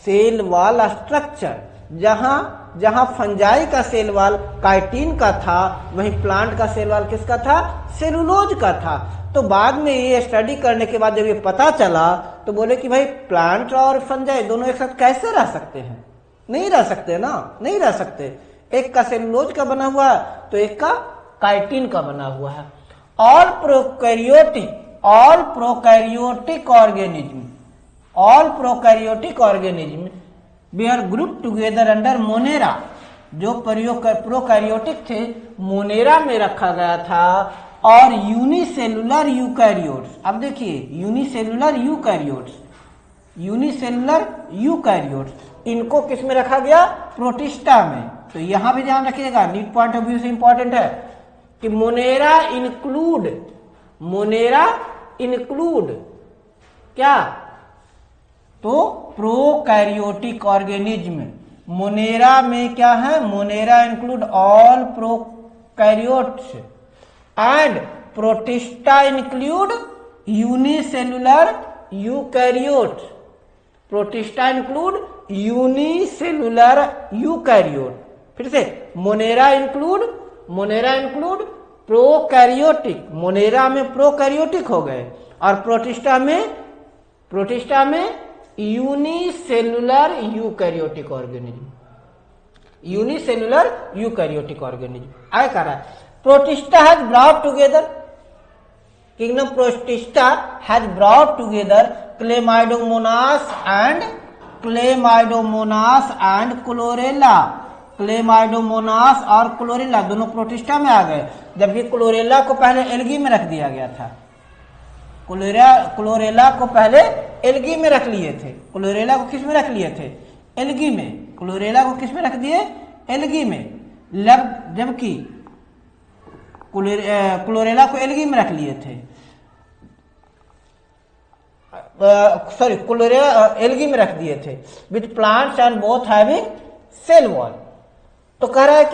सेल वॉल स्ट्रक्चर। जहां फंजाई का सेल वॉल काइटिन का था, वहीं प्लांट का सेल वॉल किसका था, सेलुलोज का था। तो बाद में ये स्टडी करने के बाद जब ये पता चला तो बोले कि भाई प्लांट और फंजाई दोनों एक साथ कैसे रह सकते हैं, नहीं रह सकते ना, नहीं रह सकते। एक का सेलुलोज का बना हुआ है तो एक का काइटिन का बना हुआ है। All prokaryotic organism we are group together under Monera. जो प्रोकैरियोटिक थे मोनेरा में रखा गया था, और यूनिसेलुलर यूकैरियोट्स। अब देखिए यूनिसेलुलर यूकैरियोट्स इनको किस में रखा गया, प्रोटिस्टा में। तो यहां भी ध्यान रखिएगा, नीट पॉइंट ऑफ व्यू से इंपॉर्टेंट है कि मोनेरा इंक्लूड क्या, तो प्रोकैरियोटिक ऑर्गेनिज्म। मोनेरा में क्या है, Monera include all prokaryotes and protista include unicellular eukaryotes. Protista include unicellular eukaryote. फिर से मोनेरा इंक्लूड प्रोकैरियोटिक, मोनेरा में प्रोकैरियोटिक हो गए, और प्रोटिस्टा में unicellular eukaryotic organism, unicellular eukaryotic organism. आगे कह रहा है protista has brought together, kingdom protista has brought together Chlamydomonas and chlorella. Chlamydomonas और क्लोरेला दोनों प्रोटिस्टा में आ गए, जबकि क्लोरेला को पहले एल्गी में रख दिया गया था। क्लोरेला को पहले एल्गी में रख लिए थे। क्लोरेला को किस में रख लिए थे, एल्गी में। क्लोरेला को किस में रख दिए, एल्गी में, जबकि क्लोरेला को एल्गी में रख लिए थे, सॉरी क्लोरेला एल्गी में रख दिए थे with plants and both having cell wall. तो कह रहा है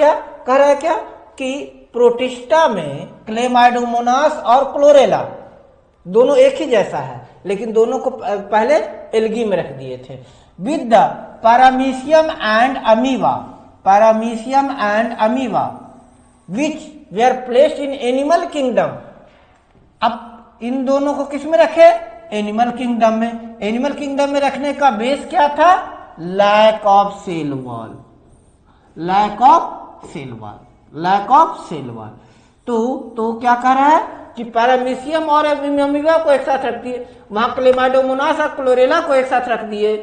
क्या कि प्रोटिस्टा में क्लेमाइडोमोनास और क्लोरेला दोनों एक ही जैसा है, लेकिन दोनों को पहले एल्गी में रख दिए थे। With the paramecium and amoeba which we are placed in animal kingdom. अब इन दोनों को किस में रखे, एनिमल किंगडम में। एनिमल किंगडम में रखने का बेस क्या था, लैक ऑफ सेल वॉल। तो क्या कर रहा है कि पैरामीशियम और अमीबा को एक साथ रख दिए, वहां क्लेमाइडोमोनास और क्लोरेला को एक साथ रख दिए,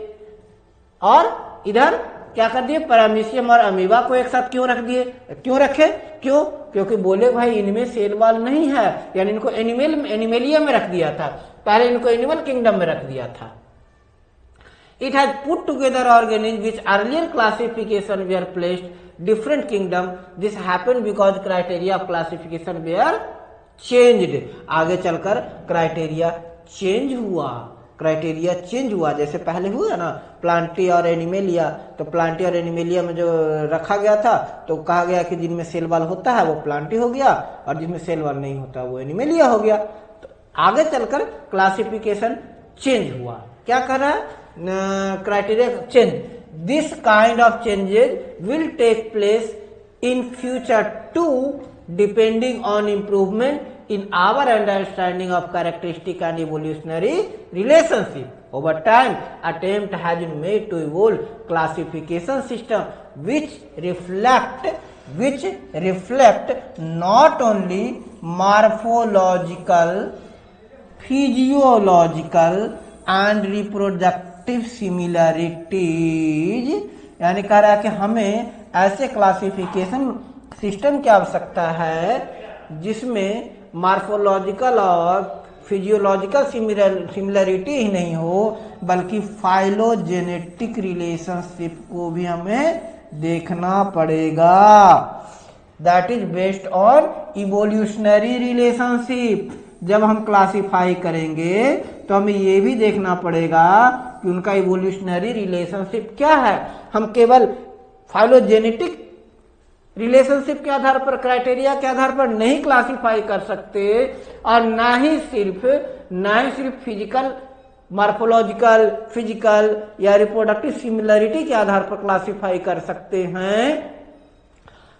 और इधर क्या कर दिए, पैरामीशियम और अमीबा को एक साथ क्यों रख दिए, क्यों रखे, क्योंकि बोले भाई इनमें सेल वॉल नहीं है, यानी इनको एनिमेलिया में रख दिया था, पहले इनको एनिमल किंगडम में रख दिया था। It has put together organisms which earlier classification were placed different kingdom. This happened because criteria of classification were changed. आगे चलकर क्राइटेरिया चेंज हुआ, जैसे पहले हुआ ना प्लांटी और एनिमेलिया। तो प्लांटी और एनिमेलिया में जो रखा गया था तो कहा गया कि जिनमें सेल वॉल होता है वो प्लांटी हो गया, और जिनमें सेल वॉल नहीं होता वो एनिमेलिया हो गया। तो आगे चलकर क्लासिफिकेशन चेंज हुआ। क्या कर रहा है, criteria change. This kind of changes will take place in future too, depending on improvement in our understanding of characteristic and evolutionary relationship. Over time, attempt has been made to evolve classification system which reflect not only morphological, physiological and reproductive similarities। यानी कह रहा है कि हमें ऐसे classification system की आवश्यकता है जिसमें मार्फोलॉजिकल और फिजियोलॉजिकल सिमिलरिटी ही नहीं हो, बल्कि फाइलोजेनेटिक रिलेशनशिप को भी हमें देखना पड़ेगा। That is based on evolutionary relationship. जब हम क्लासिफाई करेंगे तो हमें ये भी देखना पड़ेगा कि उनका इवोल्यूशनरी रिलेशनशिप क्या है। हम केवल फाइलोजेनेटिक रिलेशनशिप के आधार पर, क्राइटेरिया के आधार पर नहीं क्लासिफाई कर सकते, और ना ही सिर्फ फिजिकल, मार्फोलॉजिकल, फिजिकल या रिप्रोडक्टिव सिमिलरिटी के आधार पर क्लासिफाई कर सकते हैं।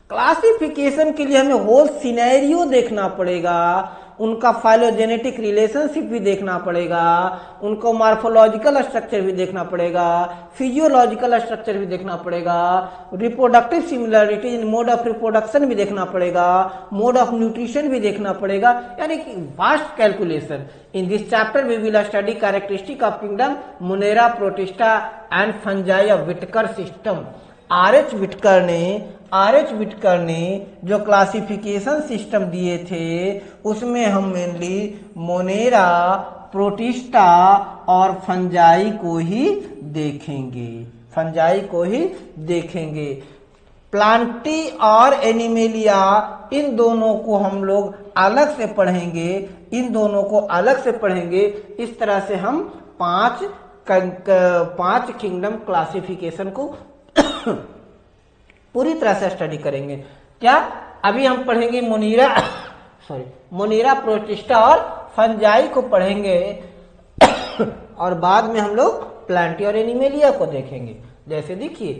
क्लासिफिकेशन के लिए हमें होल सिनेरियो देखना पड़ेगा, उनका फाइलोजेनेटिक रिलेशनशिप भी देखना पड़ेगा, उनको मार्फोलॉजिकल स्ट्रक्चर भी देखना पड़ेगा, फिजियोलॉजिकल स्ट्रक्चर भी देखना पड़ेगा, reproductive similarity in mode of reproduction भी देखना पड़ेगा, मोड ऑफ न्यूट्रिशन भी देखना पड़ेगा, यानी कि vast calculation. In this chapter we will study characteristic of kingdom Monera, Protista and fungi of Whittaker system. R H. Whittaker ने जो क्लासिफिकेशन सिस्टम दिए थे उसमें हम मेनली मोनेरा, प्रोटिस्टा और फंजाई को ही देखेंगे। प्लांटी और एनिमेलिया, इन दोनों को हम लोग अलग से पढ़ेंगे। इस तरह से हम 5 5 किंगडम क्लासिफिकेशन को पूरी तरह से स्टडी करेंगे। क्या अभी हम पढ़ेंगे मोनेरा, प्रोटिस्टा और फंजाई को पढ़ेंगे और बाद में हम लोग प्लांटी और एनिमेलिया को देखेंगे। जैसे देखिए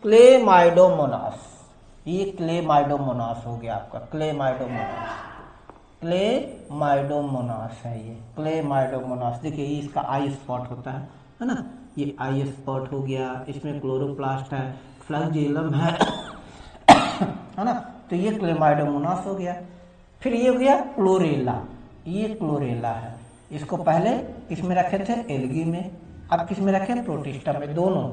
क्लेमाइडोमोनास, ये क्लेमाइडोमोनास हो गया आपका, क्लेमाइडोमोनास है ये क्लेमाइडोमोनास। देखिए ये इसका आई स्पॉट होता है ना, ये आई स्पॉट हो गया, इसमें क्लोरोप्लास्ट है, फ्लैगेलम है ना, तो ये क्लेमाइडोमोनास हो गया। फिर ये हो गया क्लोरेला, ये क्लोरेला है, इसको पहले किसमें रखे थे, एल्गी में, अब किसमें रखे, प्रोटिस्टा में, दोनों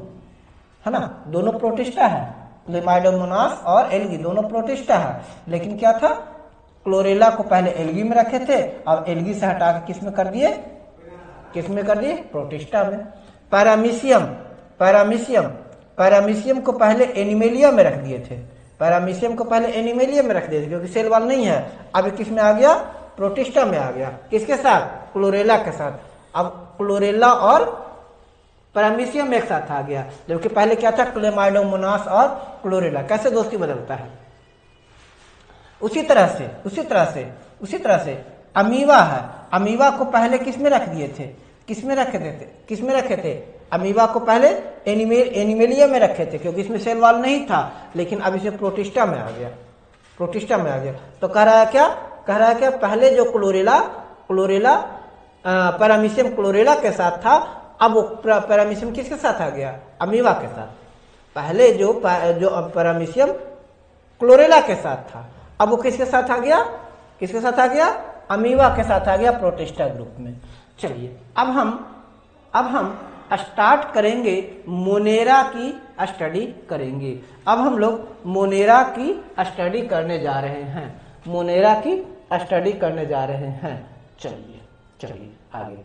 है ना, दोनों प्रोटिस्टा है, क्लेमाइडोमोनास और एल्गी दोनों प्रोटिस्टा है। लेकिन क्या था, क्लोरेला को पहले एल्गी में रखे थे, अब एल्गी से हटा के किसमें कर दिए, प्रोटिस्टा में। पैरामीशियम को पहले एनिमेलिया में रख दिए थे, क्योंकि सेल वॉल नहीं है। अब किस में आ गया, प्रोटिस्टा में आ गया, किसके साथ, क्लोरेला के साथ। अब क्लोरेला और पैरामीशियम एक साथ आ गया, जबकि पहले क्या था, क्लेमाइडोमोनास और क्लोरेला। कैसे दोस्ती बदलता है। उसी तरह से अमीबा है, अमीबा को पहले किस में रख दिए थे, किस में रखे थे, अमीबा को पहले एनिमेलिया में रखे थे, क्योंकि इसमें सेल वॉल नहीं था। लेकिन अब इसे प्रोटिस्टा में आ गया, तो कह रहा है क्या, पहले जो क्लोरेला पैरामीशियम क्लोरेला के साथ था, अब वो पैरामीशियम किसके साथ आ गया, अमीबा के साथ। पहले जो पैरामीशियम क्लोरेला के साथ था, अब वो किसके साथ आ गया, अमीबा के साथ आ गया, प्रोटिस्टा ग्रुप में। चलिए अब हम स्टार्ट करेंगे, मोनेरा की स्टडी करेंगे। अब हम लोग मोनेरा की स्टडी करने जा रहे हैं, चलिए आगे।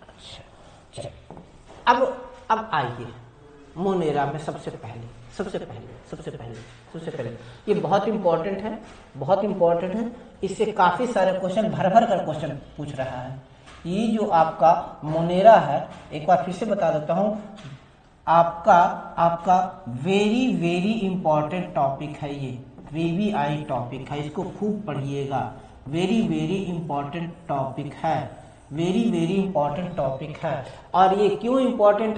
अच्छा चलिए, अब आइए मोनेरा में सबसे पहले ये बहुत इंपॉर्टेंट है, इससे काफी सारे क्वेश्चन भर कर क्वेश्चन पूछ रहा है। ये जो आपका मोनेरा है, एक बार फिर से बता देता हूं, आपका वेरी इंपॉर्टेंट टॉपिक है, ये VVI टॉपिक है, इसको खूब पढ़िएगा। वेरी इंपॉर्टेंट टॉपिक है, और ये क्यों इंपॉर्टेंट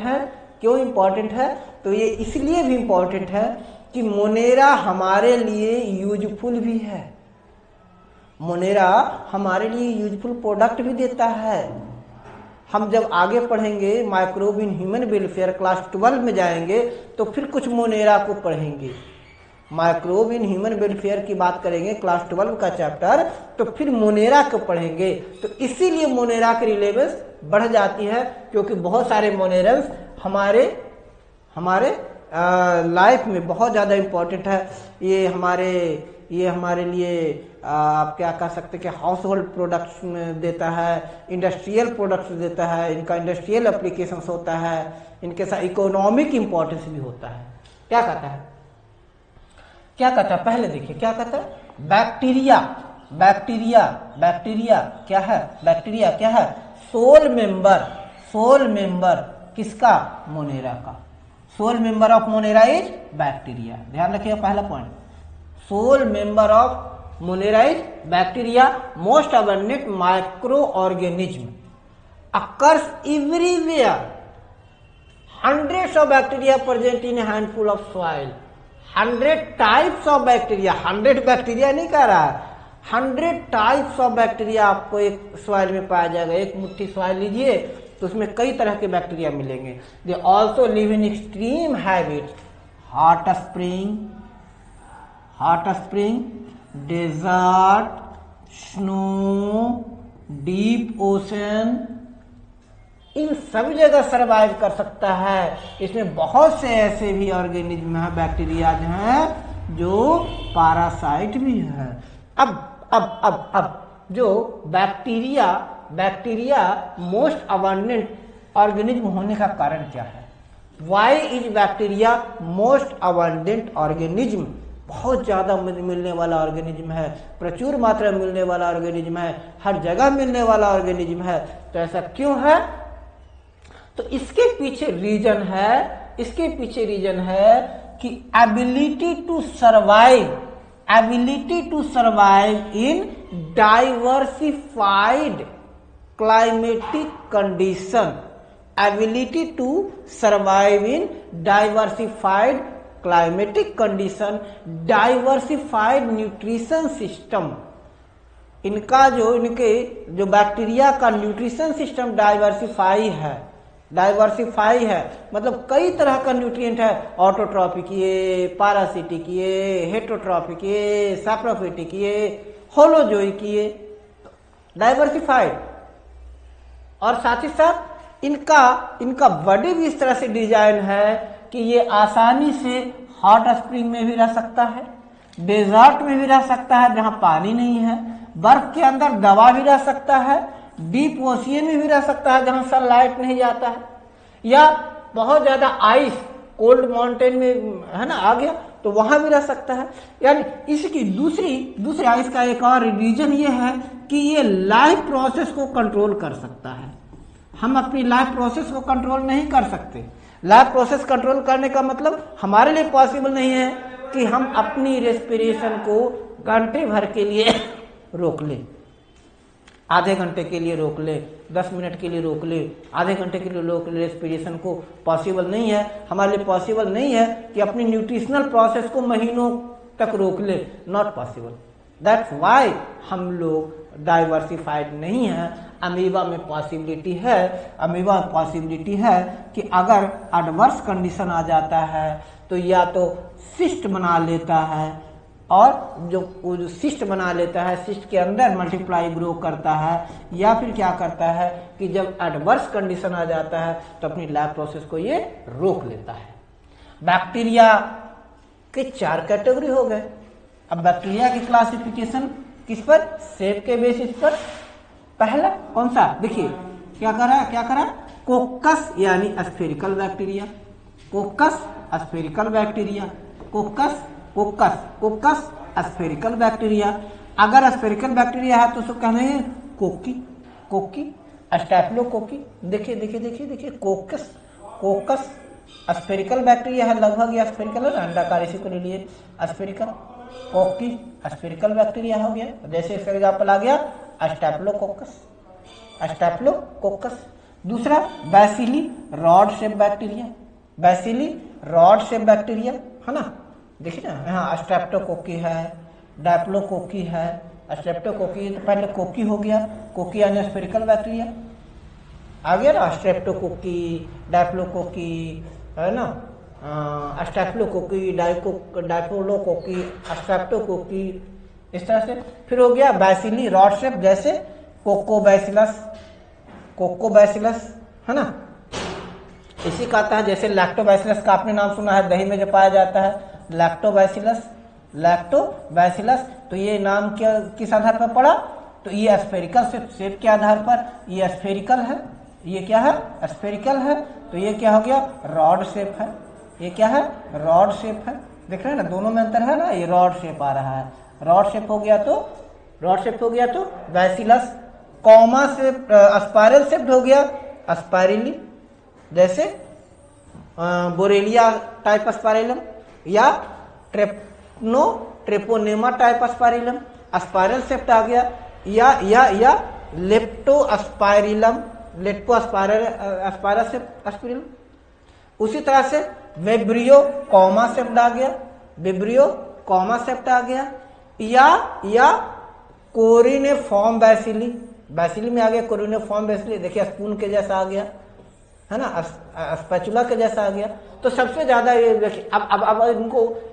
है, तो ये इसलिए भी इंपॉर्टेंट है कि मोनेरा हमारे लिए यूजफुल भी है, मोनेरा हमारे लिए यूजफुल प्रोडक्ट भी देता है। हम जब आगे पढ़ेंगे microbe in human welfare, class 12 में जाएंगे तो फिर कुछ मोनेरा को पढ़ेंगे, माइक्रोब इन ह्यूमन वेलफेयर की बात करेंगे, क्लास 12 का चैप्टर, तो फिर मोनेरा को पढ़ेंगे। तो इसीलिए मोनेरा की रिलेवेंस बढ़ जाती है, क्योंकि बहुत सारे मोनेरल्स हमारे लाइफ में बहुत ज़्यादा इम्पोर्टेंट है। ये हमारे लिए आप क्या कह सकते हैं कि हाउस होल्ड प्रोडक्ट्स देता है, इंडस्ट्रियल प्रोडक्ट्स देता है, इनका इंडस्ट्रियल एप्लीकेशंस होता है, इनके साथ इकोनॉमिक इम्पोर्टेंस भी होता है। क्या कहता है पहले देखिए क्या कहता है, बैक्टीरिया क्या है, सोल मेंबर किसका, मोनेरा का। Sole member of Monera is bacteria, ध्यान रखिएगा पहला point, sole member of Monera is bacteria. Most abundant micro organism occurs everywhere, hundreds of bacteria present in a handful of soil, 100 types of bacteria, 100 bacteria नहीं कह रहा है, 100 types of bacteria आपको एक soil में पाया जाएगा। एक मुट्ठी सॉइल लीजिए तो उसमें कई तरह के बैक्टीरिया मिलेंगे। They also live in extreme habits, hot spring, desert, snow, deep ocean, इन सभी जगह सरवाइव कर सकता है। इसमें बहुत से ऐसे भी ऑर्गेनिज्म हैं, बैक्टीरिया हैं जो पैरासाइट भी हैं। अब जो बैक्टीरिया मोस्ट अबंडेंट ऑर्गेनिज्म होने का कारण क्या है? Why is bacteria most abundant organism? बहुत ज़्यादा मिलने वाला ऑर्गेनिज्म है, प्रचुर मात्रा में मिलने वाला ऑर्गेनिज्म है, हर जगह मिलने वाला ऑर्गेनिज्म है। तो ऐसा क्यों है? तो इसके पीछे रीजन है कि ability to survive in diversified climatic condition, ability to survive in diversified climatic condition, diversified nutrition system। इनके जो बैक्टीरिया का न्यूट्रिशन सिस्टम डाइवर्सिफाई है, मतलब कई तरह का न्यूट्रिएंट है, ऑटोट्रॉपिक ये, पैरासिटिक ये, हेटरोट्रॉपिक ये, सैप्रोफिटिक ये, होलोजोइक ये, डाइवर्सिफाइड। और साथ ही साथ इनका बॉडी भी इस तरह से डिजाइन है कि ये आसानी से हॉट स्प्रिंग में भी रह सकता है, डेजर्ट में भी रह सकता है जहां पानी नहीं है, बर्फ के अंदर दबा भी रह सकता है, डीप ओशियन में भी रह सकता है जहां सनलाइट नहीं जाता है, या बहुत ज्यादा आइस कोल्ड माउंटेन में है ना आ गया तो वहां भी रह सकता है। यानी इसकी दूसरी आइस का एक और रीजन ये है कि ये लाइफ प्रोसेस को कंट्रोल कर सकता है। हम अपनी लाइफ प्रोसेस को कंट्रोल नहीं कर सकते। लाइफ प्रोसेस कंट्रोल करने का मतलब हमारे लिए पॉसिबल नहीं है कि हम अपनी रेस्पिरेशन को घंटे भर के लिए रोक लें, आधे घंटे के लिए रोक ले, 10 मिनट के लिए रोक ले, आधे घंटे के लिए रोक ले। रेस्पिरेशन को पॉसिबल नहीं है, हमारे लिए पॉसिबल नहीं है कि अपनी न्यूट्रिशनल प्रोसेस को महीनों तक रोक ले, नॉट पॉसिबल। दैट्स वाई हम लोग डाइवर्सिफाइड नहीं है। अमीबा में पॉसिबिलिटी है कि अगर एडवर्स कंडीशन आ जाता है तो या तो सिस्ट बना लेता है, और जो सिस्ट बना लेता है, सिस्ट के अंदर मल्टीप्लाई ग्रो करता है, या फिर क्या करता है कि जब एडवर्स कंडीशन आ जाता है तो अपनी लाइफ प्रोसेस को ये रोक लेता है। बैक्टीरिया के 4 कैटेगरी हो गए। अब बैक्टीरिया की क्लासिफिकेशन किस पर? शेप के बेसिस पर। पहला कौन सा? देखिए क्या करा कोकस यानी स्फेरिकल बैक्टीरिया, कोकस स्फेरिकल बैक्टीरिया। अगर स्फेरिकल बैक्टीरिया है तो उसको कहते हैं कोकी, स्टेफिलोकोकी। देखिए कोकस स्फेरिकल बैक्टीरिया है, लगभग यह स्फेरिकल है, अंडाकार, इसी को ले लिए स्फेरिकल। कोकी स्फेरिकल बैक्टीरिया हो गया। जैसे इसका एग्जाम्पल आ गया स्टेफिलोकोकस। दूसरा बैसिली रॉड शेप बैक्टीरिया है ना, देखिए ना, यहाँ स्ट्रेप्टोकोकी है, डायप्लोकोकी है। स्ट्रेप्टोकोकी तो पहले कोकी हो गया, कोकी यानी स्फेरिकल बैक्टीरिया आ गया ना, स्ट्रेप्टोकोकी, डायप्लोकोकी है ना, स्टेफिलोकोकी, डायप्लोकोकी, स्ट्रेप्टोकोकी, इस तरह से। फिर हो गया बैसिली रॉड शेप, जैसे कोकोबैसिलस है ना, इसी का आता है। जैसे लैक्टोबैसिलस का आपने नाम सुना है, दही में जो पाया जाता है, लैक्टोबैसिलस। तो ये नाम किस आधार पर पड़ा? तो ये स्फेरिकल शेप के आधार पर, ये स्फेरिकल है, ये क्या है? स्फेरिकल है। तो ये क्या हो गया? रॉड शेप है। ये क्या है? रॉड शेप है। देख रहे हैं ना, दोनों में अंतर है ना, ये रॉड शेप आ रहा है। रॉड शेप हो गया तो बैसिलस। कॉमा से स्पाइरल शेप हो गया स्पाइरली, जैसे बोरेलिया टाइप स्पाइरलम, या Treponema type spirillum, spiral shape आ गया, या लेप्टोस्पाइरिलम, स्पाइरल। उसी तरह से विब्रियो कॉमा शेप आ गया, या कोरिनेफॉर्म बैसिली में आ गया कोरिनेफॉर्म बैसिली। देखिए स्पून के जैसा आ गया है ना, स्पैचुला के जैसा आ गया। तो सबसे ज्यादा ये देखिए, अब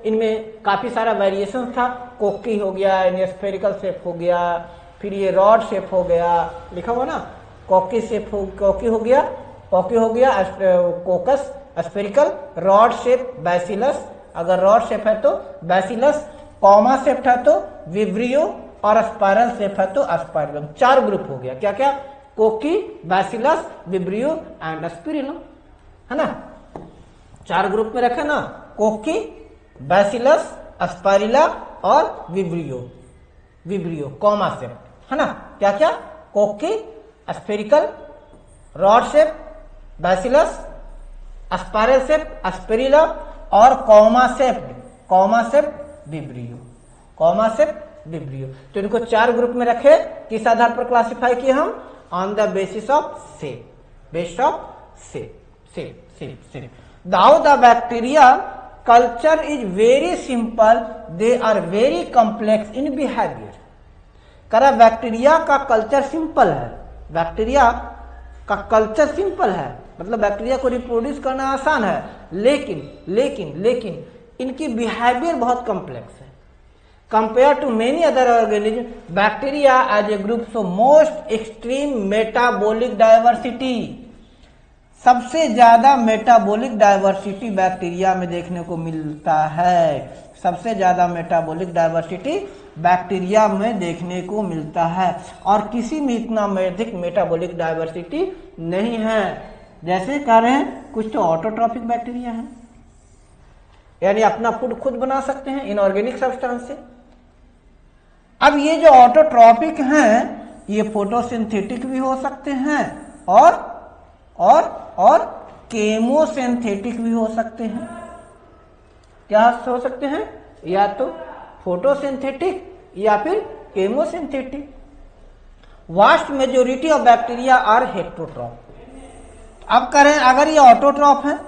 इनमें काफी सारा वेरिएशन था। कोकी हो गया, स्फेरिकल शेप हो गया, फिर ये रॉड शेप हो गया, लिखा हुआ ना, कोकी हो गया, कोकस स्फेरिकल, रॉड शेप बैसिलस, अगर रॉड शेप है तो बैसिलस, कॉमा शेप है तो विब्रियो, और स्पाइरल शेप है तो स्पाइरलम। 4 ग्रुप हो गया। क्या? कोकी, बैसिलस, विब्रियो एंड स्पाइरलम, है ना। 4 ग्रुप में रखे ना, कोकी, बैसिलस, एस्पारिला और विब्रियो, विब्रियो कॉमा शेप है ना, क्या क्या, cocci, spherical, rod shape, bacillus, spiral shape, spirilla और comma shape vibrio, comma shape vibrio. तो इनको 4 ग्रुप में रखे, किस आधार पर क्लासिफाई किए हम, on the basis of shape, based of shape. Now the bacteria culture is very simple, they are very complex in behaviour. करा बैक्टीरिया का कल्चर सिंपल है, बैक्टीरिया का कल्चर सिंपल है, मतलब बैक्टीरिया को रिप्रोड्यूस करना आसान है, लेकिन इनकी बिहेवियर बहुत कॉम्प्लेक्स है। Compare to many other organism, bacteria as a group show most extreme metabolic diversity. सबसे ज्यादा मेटाबॉलिक डाइवर्सिटी बैक्टीरिया में देखने को मिलता है, सबसे ज्यादा मेटाबॉलिक डाइवर्सिटी बैक्टीरिया में देखने को मिलता है, और किसी में इतना अधिक मेटाबॉलिक डाइवर्सिटी नहीं है। जैसे कह रहे हैं कुछ तो ऑटोट्रॉफिक बैक्टीरिया है, यानी अपना फूड खुद बना सकते हैं इनऑर्गेनिक सब्सटेंस से। अब ये जो ऑटोट्रॉफिक हैं ये फोटोसिंथेटिक भी हो सकते हैं और केमोसिंथेटिक भी हो सकते हैं। क्या हो सकते हैं, या तो फोटोसिंथेटिक या फिर chemosynthetic. Vast majority of bacteria are heterotroph. अब करें अगर ये ऑटोट्रॉफ है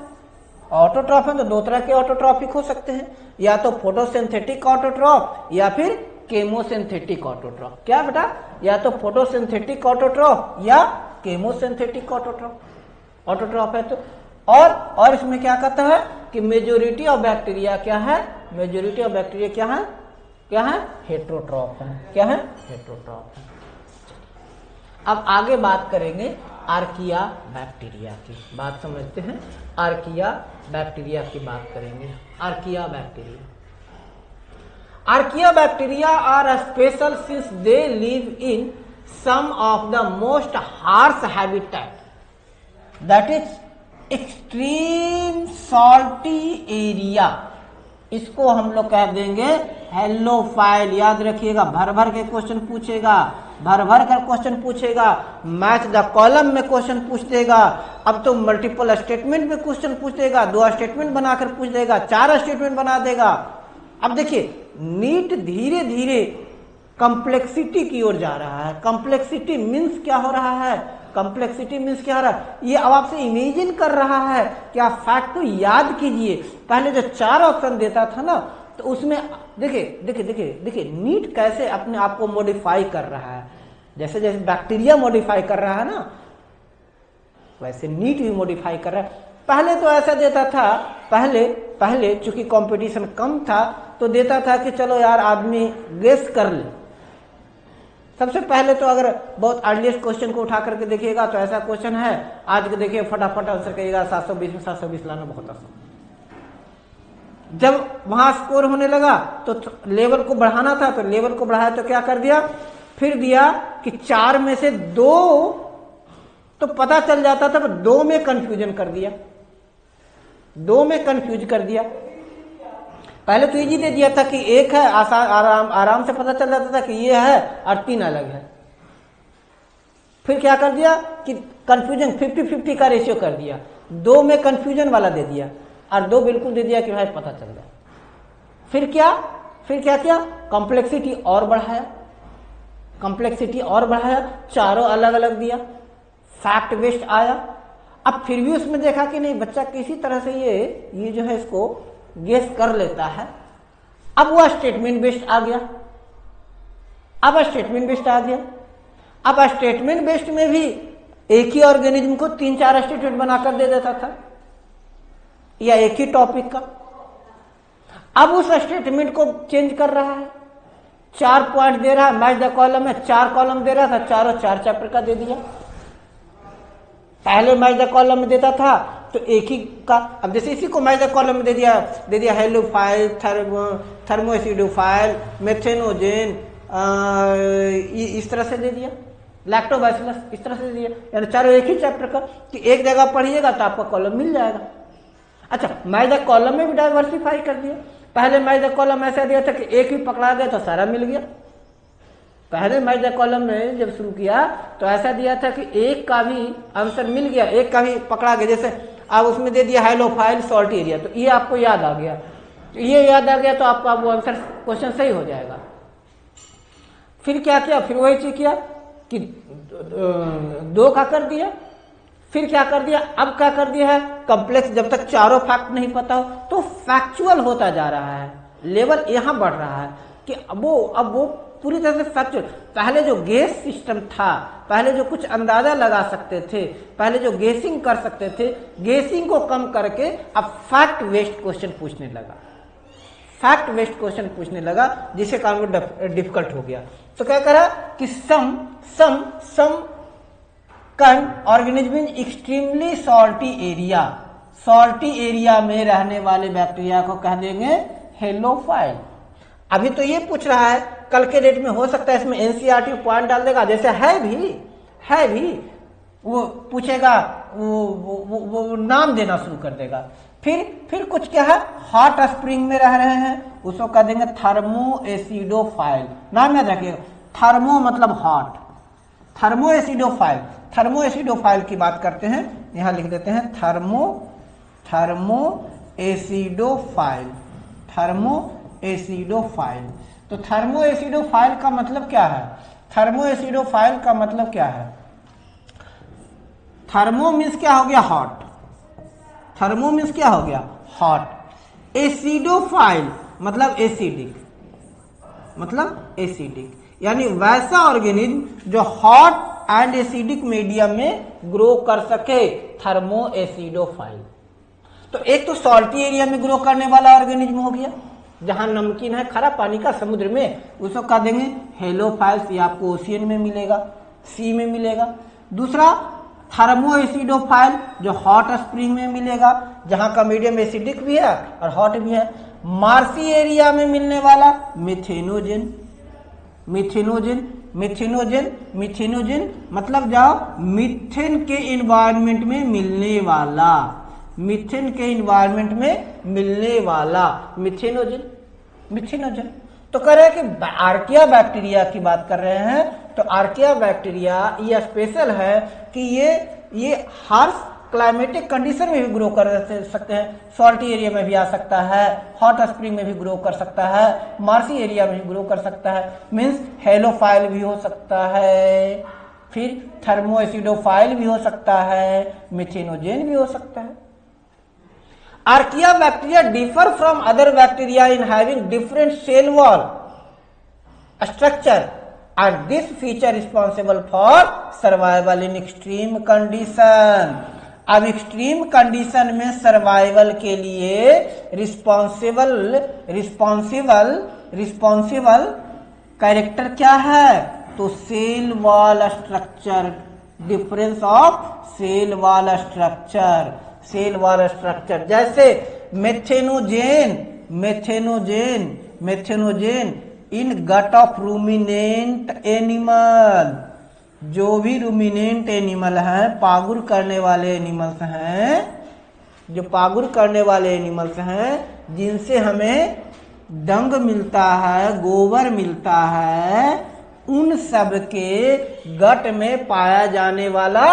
तो 2 तरह के ऑटोट्रॉफिक हो सकते हैं, या तो फोटोसिंथेटिक ऑटोट्रॉफ या फिर केमोसिंथेटिक ऑटोट्रॉफ। क्या बेटा, या तो फोटोसिंथेटिक ऑटोट्रॉफ या केमोसिंथेटिक ऑटोट्रॉफ है। तो और इसमें क्या कहता है कि मेजोरिटी ऑफ बैक्टीरिया क्या है, मेजोरिटी ऑफ बैक्टीरिया क्या है हेटेरोट्रॉफ है, क्या है हेटेरोट्रॉफ है। अब आगे बात करेंगे आर्किया बैक्टीरिया की, बात समझते हैं। आर्किया बैक्टीरिया की बात करेंगे। Archaea bacteria are special since they live in some of the most harsh habitat, that is extreme salty area. इसको हम लोग कह देंगे हेलोफाइल। याद रखिएगा, भर भर के क्वेश्चन पूछेगा, भर भर कर क्वेश्चन पूछेगा, मैच द कॉलम में क्वेश्चन पूछ देगा। अब तो मल्टीपल स्टेटमेंट में क्वेश्चन पूछ देगा, 2 स्टेटमेंट बनाकर पूछ देगा, 4 स्टेटमेंट बना देगा। अब देखिए नीट धीरे धीरे कॉम्प्लेक्सिटी की ओर जा रहा है। कॉम्प्लेक्सिटी मीन्स क्या हो रहा है, कॉम्प्लेक्सिटी मीन्स क्या हो रहा है, ये अब आपसे इमेजिन कर रहा है कि आप फैक्ट को याद कीजिए। पहले जो 4 ऑप्शन देता था ना, तो उसमें देखिए नीट कैसे अपने आप को मॉडिफाई कर रहा है। जैसे जैसे बैक्टीरिया मॉडिफाई कर रहा है ना, वैसे नीट भी मॉडिफाई कर रहा है। पहले तो ऐसा देता था, पहले चूंकि कंपटीशन कम था तो देता था कि चलो यार आदमी गेस कर ले। सबसे पहले तो अगर बहुत अर्लीस्ट क्वेश्चन को उठा करके देखिएगा तो ऐसा क्वेश्चन है, आज के देखिए फटाफट आंसर करिएगा, 720 में 720 लाना बहुत आसान। जब वहां स्कोर होने लगा तो लेवल को बढ़ाना था, तो लेवल को बढ़ाया तो क्या कर दिया, फिर दिया कि 4 में से 2 तो पता चल जाता था, पर 2 में कंफ्यूजन कर दिया, 2 में कंफ्यूज कर दिया। पहले तो इजी दे दिया था कि 1 है, आसान आराम से पता चल जाता था कि ये है, और 3 अलग है। फिर क्या कर दिया कि कंफ्यूजन 50-50 का रेशियो कर दिया, 2 में कंफ्यूजन वाला दे दिया और 2 बिल्कुल दे दिया कि भाई पता चल जाए। फिर क्या किया, कॉम्प्लेक्सिटी और बढ़ाया, 4 अलग अलग दिया, फैक्ट बेस्ड आया। अब फिर भी उसमें देखा कि नहीं, बच्चा किसी तरह से ये जो है इसको गेस कर लेता है। अब वह स्टेटमेंट बेस्ड आ गया, अब स्टेटमेंट बेस्ड में भी एक ही ऑर्गेनिज्म को 3-4 स्टेटमेंट बनाकर दे देता था, या एक ही टॉपिक का। अब उस स्टेटमेंट को चेंज कर रहा है, 4 पॉइंट दे रहा है, मैच द कॉलम में 4 कॉलम दे रहा था, 4 चैप्टर का दे दिया। पहले मैच द कॉलम में देता था तो एक ही का, अब जैसे इसी को मैच द कॉलम में दे दिया हेलोफाइल, थर्मोएसिडोफाइल, मेथेनोजेन, इस तरह से दे दिया, लैक्टोबैसिलस इस तरह से दे दिया, यानी 4 एक ही चैप्टर का, कि एक जगह पढ़िएगा तो आपका कॉलम मिल जाएगा। अच्छा, मैच द कॉलम में भी डाइवर्सिफाई कर दिया। पहले मैच द कॉलम ऐसा दिया था कि एक ही पकड़ा गया तो सारा मिल गया। पहले मैच द कॉलम में जब शुरू किया तो ऐसा दिया था कि एक का भी आंसर मिल गया, एक का भी पकड़ा गया। जैसे आप उसमें दे दिया हाइलोफाइल सॉल्ट एरिया, तो ये आपको याद आ गया, तो ये याद आ गया तो आपका वो आंसर क्वेश्चन सही हो जाएगा। फिर क्या किया, फिर वही चीज किया कि 2 का कर दिया। फिर क्या कर दिया, अब क्या कर दिया है, कॉम्प्लेक्स। जब तक चारों फैक्ट नहीं पता हो तो फैक्चुअल होता जा रहा है, लेवल यहां बढ़ रहा है कि अब वो पूरी तरह से फैक्चुअल। पहले जो गेस सिस्टम था, पहले जो कुछ अंदाजा लगा सकते थे, पहले जो गेसिंग कर सकते थे, गेसिंग को कम करके अब फैक्ट बेस्ड क्वेश्चन पूछने लगा, फैक्ट बेस्ड क्वेश्चन पूछने लगा, जिससे काम डिफिकल्ट हो गया। तो क्या करा कि some can organism in extremely salty area, salty area में रहने वाले बैक्टीरिया को कह देंगे हेलोफाइल। अभी तो ये पूछ रहा है, कल के डेट में हो सकता है इसमें एनसीईआरटी पॉइंट डाल देगा, जैसे है भी वो पूछेगा, वो नाम देना शुरू कर देगा। फिर कुछ क्या है, हॉट स्प्रिंग में रह रहे हैं, उसको कह देंगे थर्मो एसिडोफाइल। नाम याद रखिएगा, थर्मो मतलब hot, thermo acidophile. Thermo acidophile की बात करते हैं, यहां लिख देते हैं थर्मो एसिडोफाइल, थर्मो एसिडोफाइल। तो थर्मो एसिडोफाइल का मतलब क्या है, थर्मो एसिडोफाइल का मतलब क्या है, थर्मो मीन्स क्या हो गया, हॉट, थर्मो मीन्स क्या हो गया, हॉट। एसिडोफाइल मतलब एसिडिक, मतलब एसिडिक, यानी वैसा ऑर्गेनिज्म जो हॉट एंड एसिडिक मीडियम में ग्रो कर सके, थर्मो एसिडोफाइल। तो एक तो सॉल्टी एरिया में ग्रो करने वाला ऑर्गेनिज्म हो गया, जहां नमकीन है, खारा पानी का समुद्र में, उसको कह देंगे हेलोफाइल्स। ये आपको ओशियन में मिलेगा, सी में मिलेगा। दूसरा थर्मो एसिडोफाइल जो हॉट स्प्रिंग में मिलेगा, जहां का मीडियम एसिडिक भी है और हॉट भी है। मार्सी एरिया में मिलने वाला मिथेनोजन, मिथेनोजन मिथेनोजन मिथेनोजन मतलब जाओ मिथेन के इन्वायरमेंट में मिलने वाला, मिथेन के इन्वायरमेंट में मिलने वाला मिथेनोजन, मिथेनोजन। तो कह रहे हैं कि आर्किया बैक्टीरिया की बात कर रहे हैं, तो आर्किया बैक्टीरिया ये स्पेशल है कि ये हार्श क्लाइमेटिक कंडीशन में भी ग्रो कर सकते हैं, सॉल्टी एरिया में भी आ सकता है, हॉट स्प्रिंग में भी ग्रो कर सकता है, मार्सी एरिया में भी ग्रो कर सकता है, मीन्स हेलोफाइल भी हो सकता है, फिर थर्मो एसिडोफाइल भी हो सकता है, मिथेनोजेन भी हो सकता है। Archaea bacteria differ from other bacteria in having different cell wall structure, and this feature responsible for survival in extreme condition. अब एक्सट्रीम कंडीशन में सर्वाइवल के लिए रिस्पॉन्सिबल कैरेक्टर क्या है, तो cell wall structure, difference of cell wall structure, cell wall structure. जैसे methanogen in gut of ruminant animal, जो भी रूमिनेंट एनिमल है, पागुर करने वाले एनिमल्स हैं, जो पागुर करने वाले एनिमल्स हैं, जिनसे हमें डंग मिलता है, गोबर मिलता है, उन सब के गट में पाया जाने वाला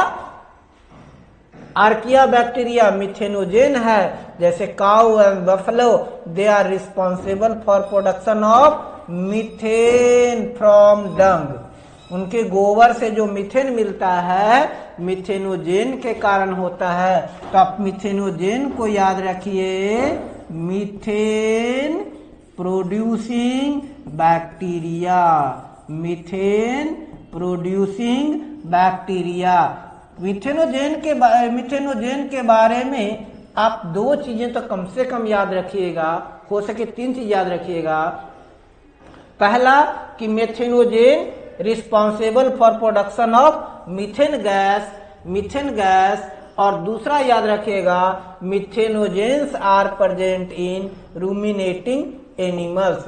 आर्किया बैक्टीरिया मिथेनोजेन है। जैसे cow and buffalo, they are responsible for production of methane from dung. उनके गोबर से जो मीथेन मिलता है, मिथेनोजेन के कारण होता है। तो आप मिथेनोजेन को याद रखिए, methane producing bacteria, methane producing bacteria. Methanogen के बारे में आप 2 चीजें तो कम से कम याद रखिएगा, हो सके 3 चीज याद रखिएगा। पहला कि methanogen responsible for production of methane gas, और दूसरा याद रखिएगा methanogens are present in ruminating animals.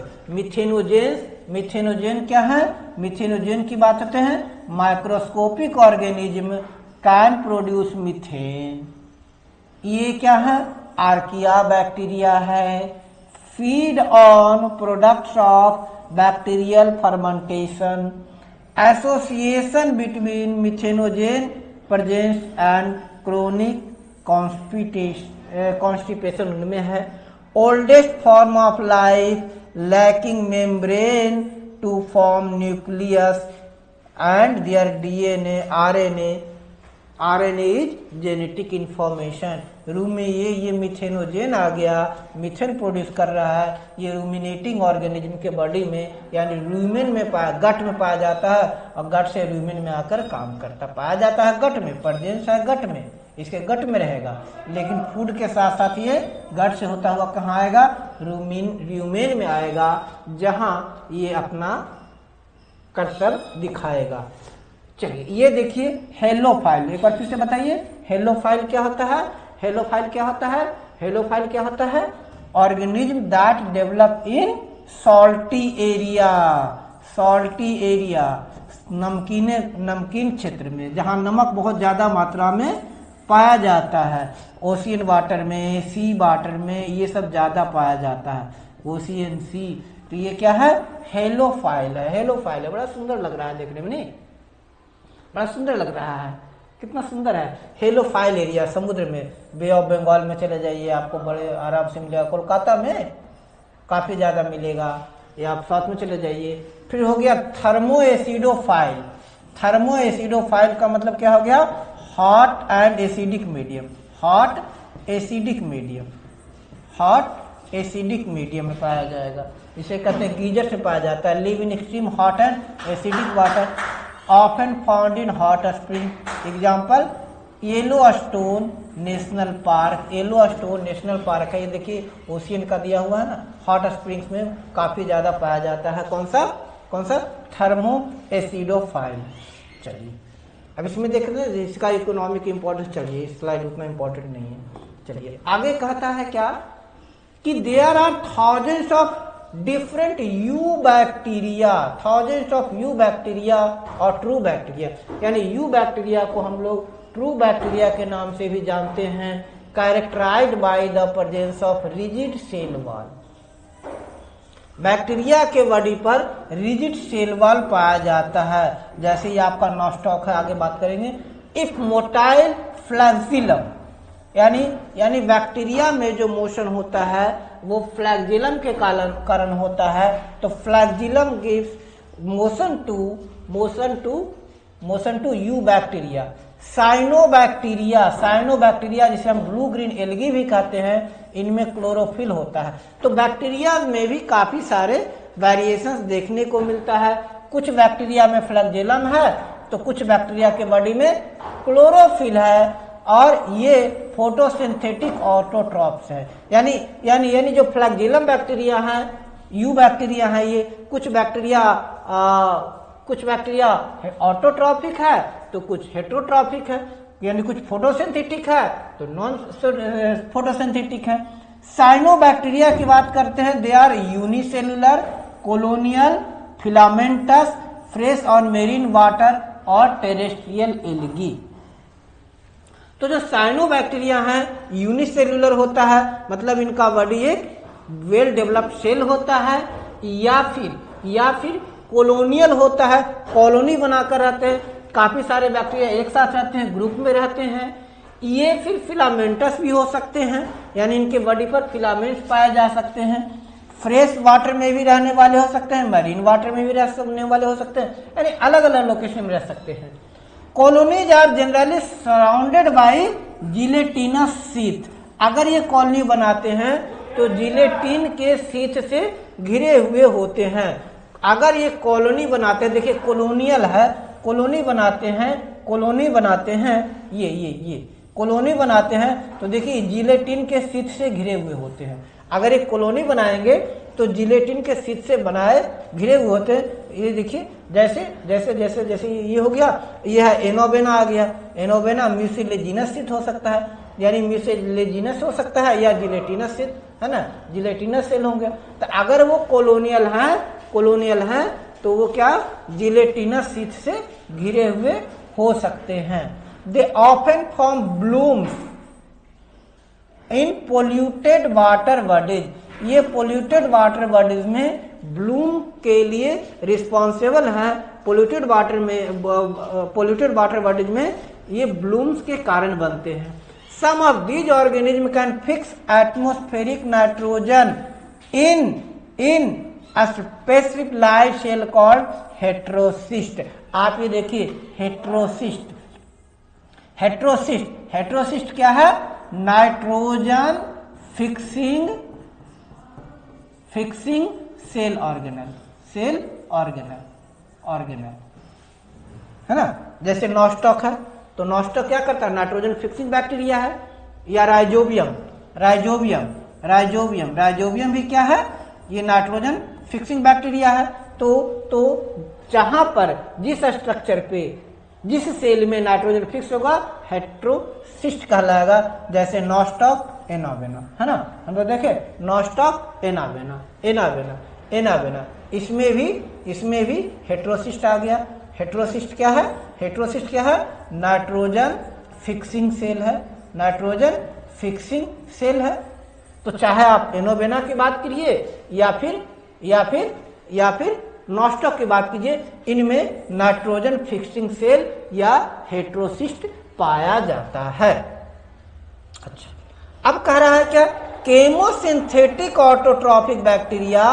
Methanogen क्या है, मिथेनोजेन की बात करते हैं, microscopic organism can produce methane. ये क्या है, आर्किया बैक्टीरिया है। feed on products of bacterial fermentation. Association between methanogen presence and chronic constipation उनमें है. Oldest form of life lacking membrane to form nucleus and their DNA RNA is genetic information. Room में ये मिथेनोजेन आ गया, methane produce कर रहा है. ये रूमिनेटिंग organism के बॉडी में यानी रूमेन में गट में पाया जाता है और गट से रूमेन में आकर काम करता पाया जाता है. गट में प्रेजेंस है, गट में इसके गट में रहेगा, लेकिन फूड के साथ साथ ये गट से होता हुआ कहाँ आएगा? रूमेन में आएगा, जहां ये अपना कर्सर दिखाएगा. चलिए ये देखिए हेलोफाइल, एक बार फिर से बताइए हेलोफाइल क्या होता है? हेलोफाइल क्या होता है? हेलोफाइल क्या होता है? Organism that develop in salty area. Salty area नमकीन क्षेत्र में, जहां नमक बहुत ज्यादा मात्रा में पाया जाता है. ओशियन वाटर में, सी वाटर में ये सब ज्यादा पाया जाता है, ओशियन सी. तो ये क्या है? हेलोफाइल है. हेलोफाइल है. बड़ा सुंदर लग रहा है देखने में, नहीं? बड़ा सुंदर लग रहा है. कितना सुंदर है हेलोफाइल एरिया. समुद्र में बे ऑफ बंगाल में चले जाइए, आपको बड़े आराम से मिलेगा. कोलकाता में काफी ज्यादा मिलेगा, या आप साथ में चले जाइए. फिर हो गया थर्मो एसिडोफाइल. थर्मो एसिडोफाइल का मतलब क्या हो गया? Hot and acidic medium. Hot acidic medium, hot acidic medium में पाया जाएगा. इसे कहते हैं गीजर से पाया जाता है. Live in extreme hot and acidic water, often found in hot spring. Example Yellowstone national park. Yellowstone national park है, ये देखिए ओशियन का दिया हुआ है ना. हॉट स्प्रिंग्स में काफी ज्यादा पाया जाता है. कौन सा? Thermo acidophile. चलिए अब इसमें देख रहे हैं इसका इकोनॉमिक इंपॉर्टेंस. चलिए इस स्लाइड उतना इंपॉर्टेंट नहीं है. चलिए आगे कहता है क्या कि there are thousands of different eubacteria. Thousands of eubacteria और ट्रू बैक्टीरिया, यानी यू बैक्टीरिया को हम लोग ट्रू बैक्टीरिया के नाम से भी जानते हैं. Characterised by the presence of rigid cell wall. Bacteria के बॉडी पर रिजिड सेल वॉल पाया जाता है. जैसे ही आपका नॉस्टॉक है, आगे बात करेंगे. इफ मोटाइल फ्लैगजिलम, यानी बैक्टीरिया में जो मोशन होता है वो फ्लैगजिलम के कारण होता है. तो flagellum gives motion to you bacteria. Cyanobacteria जिसे हम ब्लू ग्रीन एल्गी भी कहते हैं, इनमें क्लोरोफिल होता है. तो बैक्टीरिया में भी काफी सारे वेरिएशंस देखने को मिलता है. कुछ बैक्टीरिया में फ्लैगजिलम है, तो कुछ बैक्टीरिया के बॉडी में क्लोरोफिल है, और ये फोटोसिंथेटिक ऑटोट्रॉप्स है. यानी जो फ्लैगजिलम बैक्टीरिया है, यू बैक्टीरिया है, ये कुछ बैक्टीरिया ऑटोट्रॉपिक है तो कुछ हेटेरोट्रॉपिक है. यानी कुछ फोटोसिंथेटिक है तो नॉन फोटोसिंथेटिक है. साइनोबैक्टीरिया की बात करते हैं. They are unicellular, colonial, filamentous, fresh on marine water और टेरेस्ट्रियल एल्गी. तो जो साइनोबैक्टीरिया है यूनिसेलुलर होता है, मतलब इनका बॉडी एक वेल डेवलप्ड सेल होता है, या फिर कोलोनियल होता है, कॉलोनी बनाकर रहते हैं. काफी सारे बैक्टीरिया एक साथ रहते हैं, ग्रुप में रहते हैं. ये फिर फिलामेंटस भी हो सकते हैं, यानी इनके बॉडी पर फिलामेंट्स पाए जा सकते हैं. फ्रेश वाटर में भी रहने वाले हो सकते हैं, मरीन वाटर में भी रहने वाले हो सकते हैं, यानी अलग अलग लोकेशन में रह सकते हैं. Colonies are generally surrounded by gelatinous sheath. अगर ये कॉलोनी बनाते हैं तो जिलेटिन के शीथ से घिरे हुए होते हैं. अगर ये कॉलोनी बनाते हैं, देखिए कोलोनियल है, कॉलोनी बनाते हैं, ये कॉलोनी बनाते हैं तो देखिए जिलेटिन के शीथ से घिरे हुए होते हैं. अगर एक कॉलोनी बनाएंगे तो जिलेटिन के शीथ से बनाए घिरे हुए होते हैं. ये देखिए जैसे ये हो गया, ये है एनोवेना आ गया. एनोवेना म्यूसिलेजिनस शीथ हो सकता है, यानी म्यूसिलेजिनस हो सकता है, या जिलेटिनस शीथ है ना, जिलेटिनस सेल होंगे. तो अगर वो कॉलोनियल है तो वो क्या जिलेटिनस शीथ से घिरे हुए हो सकते हैं. They often form blooms in polluted water bodies. ये पोल्यूटेड वाटर बॉडीज में ब्लूम के लिए रिस्पॉन्सिबल हैं। पोल्यूटेड वाटर बॉडीज में ये ब्लूम्स के कारण बनते हैं। Some of these organism can fix atmospheric nitrogen in a specific light shell called heterocyst। आप ये देखिए हेट्रोसिस्ट क्या है? नाइट्रोजन फिक्सिंग सेल ऑर्गेनल है ना। जैसे नॉस्टॉक है, तो नॉस्टॉक क्या करता है? नाइट्रोजन फिक्सिंग बैक्टीरिया है। या राइजोबियम भी क्या है? ये नाइट्रोजन फिक्सिंग बैक्टीरिया है। तो जहां पर जिस स्ट्रक्चर पे जिस सेल में नाइट्रोजन फिक्स होगा हेट्रोसिस्ट कहलाएगा। जैसे नॉस्टॉक एनावेना है ना, हम लोग देखे नॉस्टॉक एनावेना इसमें भी हेट्रोसिस्ट आ गया। हेट्रोसिस्ट क्या है? नाइट्रोजन फिक्सिंग सेल है। तो चाहे आप एनोवेना की बात करिए या फिर नॉस्टॉक की बात कीजिए, इनमें नाइट्रोजन फिक्सिंग सेल या हेट्रोसिस्ट पाया जाता है। अच्छा, अब कह रहा है क्या? Chemosynthetic autotrophic bacteria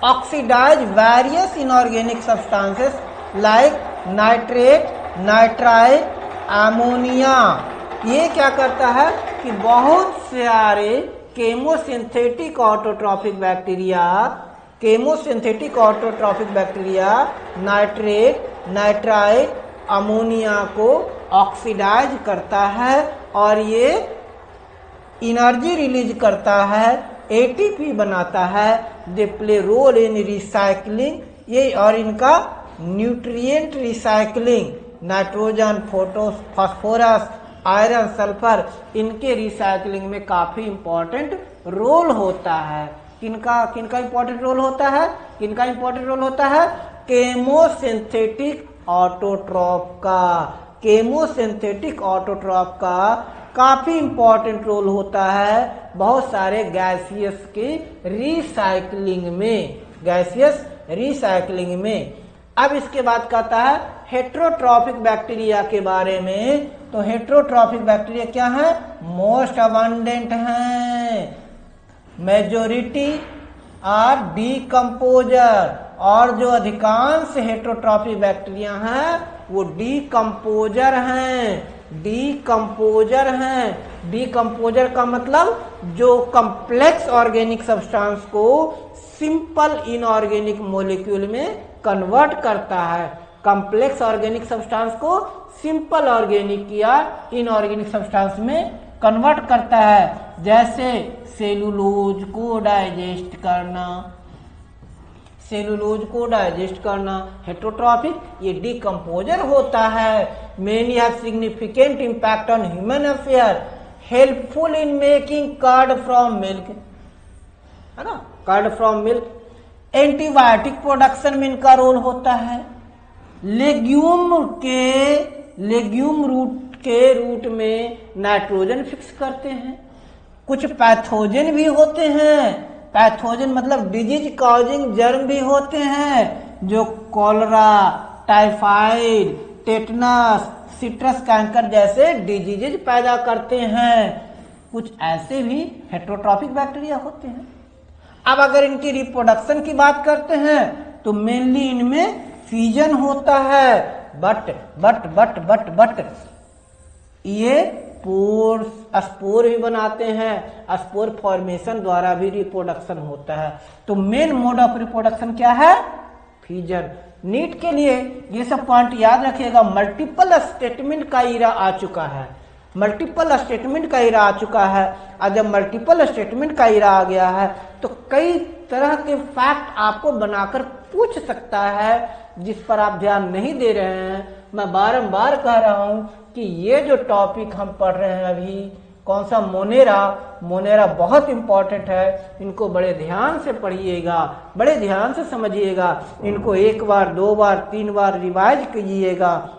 oxidise various inorganic substances like nitrate, nitrite, ammonia. ये क्या करता है कि बहुत सारे chemosynthetic autotrophic bacteria nitrate, nitrite, ammonia को ऑक्सीडाइज करता है और ये एनर्जी रिलीज करता है, एटीपी बनाता है। They play role in recycling, ये और इनका nutrient recycling, nitrogen, phosphorus, iron, sulphur, इनके रिसाइकलिंग में काफी इंपॉर्टेंट रोल होता है। किनका इंपॉर्टेंट रोल होता है? केमोसिंथेटिक ऑटोट्रॉफ का काफी इंपॉर्टेंट रोल होता है बहुत सारे गैसियस के रिसाइकलिंग में। अब इसके बाद कहता है हेट्रोट्रॉफिक बैक्टीरिया के बारे में। तो हेट्रोट्रॉफिक बैक्टीरिया क्या है? मोस्ट अबंडेंट हैं, मेजोरिटी आर डीकम्पोजर, और जो अधिकांश हेट्रोट्रॉफिक बैक्टीरिया हैं वो डीकम्पोजर हैं। डीकम्पोजर का मतलब जो कम्प्लेक्स ऑर्गेनिक सब्सटेंस को सिंपल इनऑर्गेनिक मॉलिक्यूल में कन्वर्ट करता है। कम्प्लेक्स ऑर्गेनिक सब्सटेंस को सिंपल ऑर्गेनिक या इनऑर्गेनिक सब्सटेंस में कन्वर्ट करता है। जैसे सेलुलोज को डाइजेस्ट करना हेट्रोट्रॉफिक, ये डीकम्पोजर होता है। Many have significant impact on human affair, helpful in making curd from milk, है ना, curd from milk. Antibiotic production में इनका रोल होता है। लेग्यूम रूट में नाइट्रोजन फिक्स करते हैं। कुछ पैथोजन भी होते हैं, पैथोजन मतलब डिजीज कॉजिंग जर्म भी होते हैं जो cholera, typhoid, tetanus, citrus canker जैसे डिजीजेज पैदा करते हैं। कुछ ऐसे भी हेट्रोट्रॉफिक बैक्टीरिया होते हैं। अब अगर इनकी रिप्रोडक्शन की बात करते हैं तो मेनली इनमें फ्यूजन होता है, बट ये स्पोर भी बनाते हैं, स्पोर फॉर्मेशन द्वारा भी रिप्रोडक्शन होता है। तो मेन मोड ऑफ रिप्रोडक्शन क्या है? फ्यूजन। नीट के लिए ये सब पॉइंट याद रखिएगा। मल्टीपल स्टेटमेंट का इरा आ चुका है, और जब मल्टीपल स्टेटमेंट का इरा आ गया है तो कई तरह के फैक्ट आपको बनाकर पूछ सकता है जिस पर आप ध्यान नहीं दे रहे हैं। मैं बारंबार कह रहा हूं कि ये जो टॉपिक हम पढ़ रहे हैं अभी, कौन सा, मोनेरा बहुत इंपॉर्टेंट है। इनको बड़े ध्यान से पढ़िएगा, बड़े ध्यान से समझिएगा। इनको 1 बार 2 बार 3 बार रिवाइज कीजिएगा,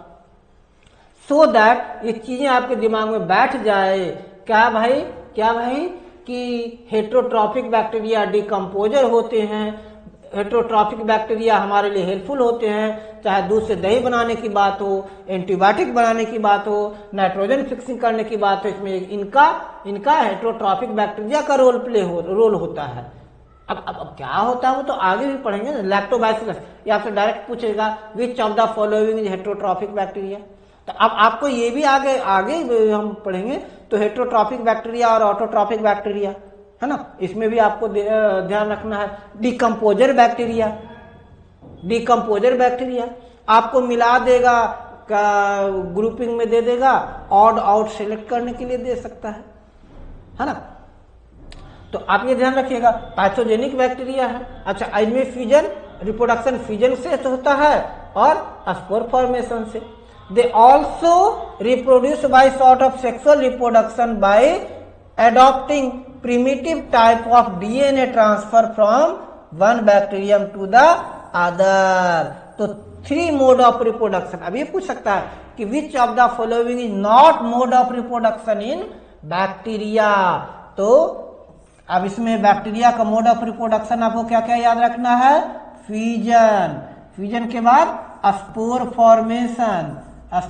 सो दैट ये चीजें आपके दिमाग में बैठ जाए। क्या भाई कि हेटेरोट्रॉफिक बैक्टीरिया डिकम्पोजर होते हैं, हेटेरोट्रॉफिक बैक्टीरिया हमारे लिए हेल्पफुल होते हैं, चाहे दूध से दही बनाने की बात हो, एंटीबायोटिक बनाने की बात हो, नाइट्रोजन फिक्सिंग करने की बात हो, इसमें इनका हेटेरोट्रॉफिक बैक्टीरिया का रोल होता है। अब क्या होता है वो तो आगे भी पढ़ेंगे ना। लैक्टोबैसिलस, ये आपसे डायरेक्ट पूछेगा which of the following is heterotrophic bacteria. तो अब आपको ये भी आगे हम पढ़ेंगे। तो हेटेरोट्रॉफिक बैक्टीरिया और ऑटोट्रॉफिक बैक्टीरिया है ना, इसमें भी आपको ध्यान रखना है। डिकम्पोजर बैक्टीरिया आपको मिला देगा, ग्रुपिंग में दे देगा, ऑड आउट सेलेक्ट करने के लिए दे सकता है ना। तो आप ये ध्यान रखिएगा। पैथोजेनिक बैक्टीरिया है, अच्छा इनमें फ्यूजन रिप्रोडक्शन फ्यूजन से होता है और स्पोर फॉर्मेशन से। They also reproduce by sort of sexual reproduction by adopting primitive type of DNA transfer from one bacterium to the other। तो 3 mode of reproduction। अब ये पूछ सकता है कि which of the following is not mode of reproduction in bacteria। तो अब इसमें बैक्टीरिया का मोड ऑफ रिप्रोडक्शन आपको क्या क्या याद रखना है? फ्यूजन के बाद स्पोर फॉर्मेशन और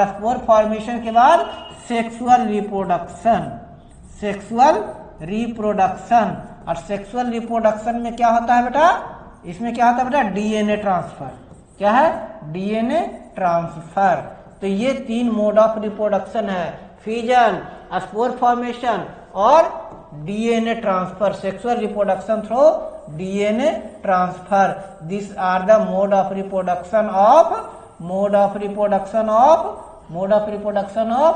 स्पोर फॉर्मेशन के बाद सेक्सुअल रिप्रोडक्शन। और सेक्सुअल रिप्रोडक्शन में क्या होता है बेटा? इसमें क्या होता है बेटा? DNA transfer. क्या है? DNA transfer. तो ये 3 मोड ऑफ रिप्रोडक्शन है, फ्यूजन, स्पोर फॉर्मेशन और DNA transfer, sexual reproduction through DNA transfer. This are the mode of reproduction of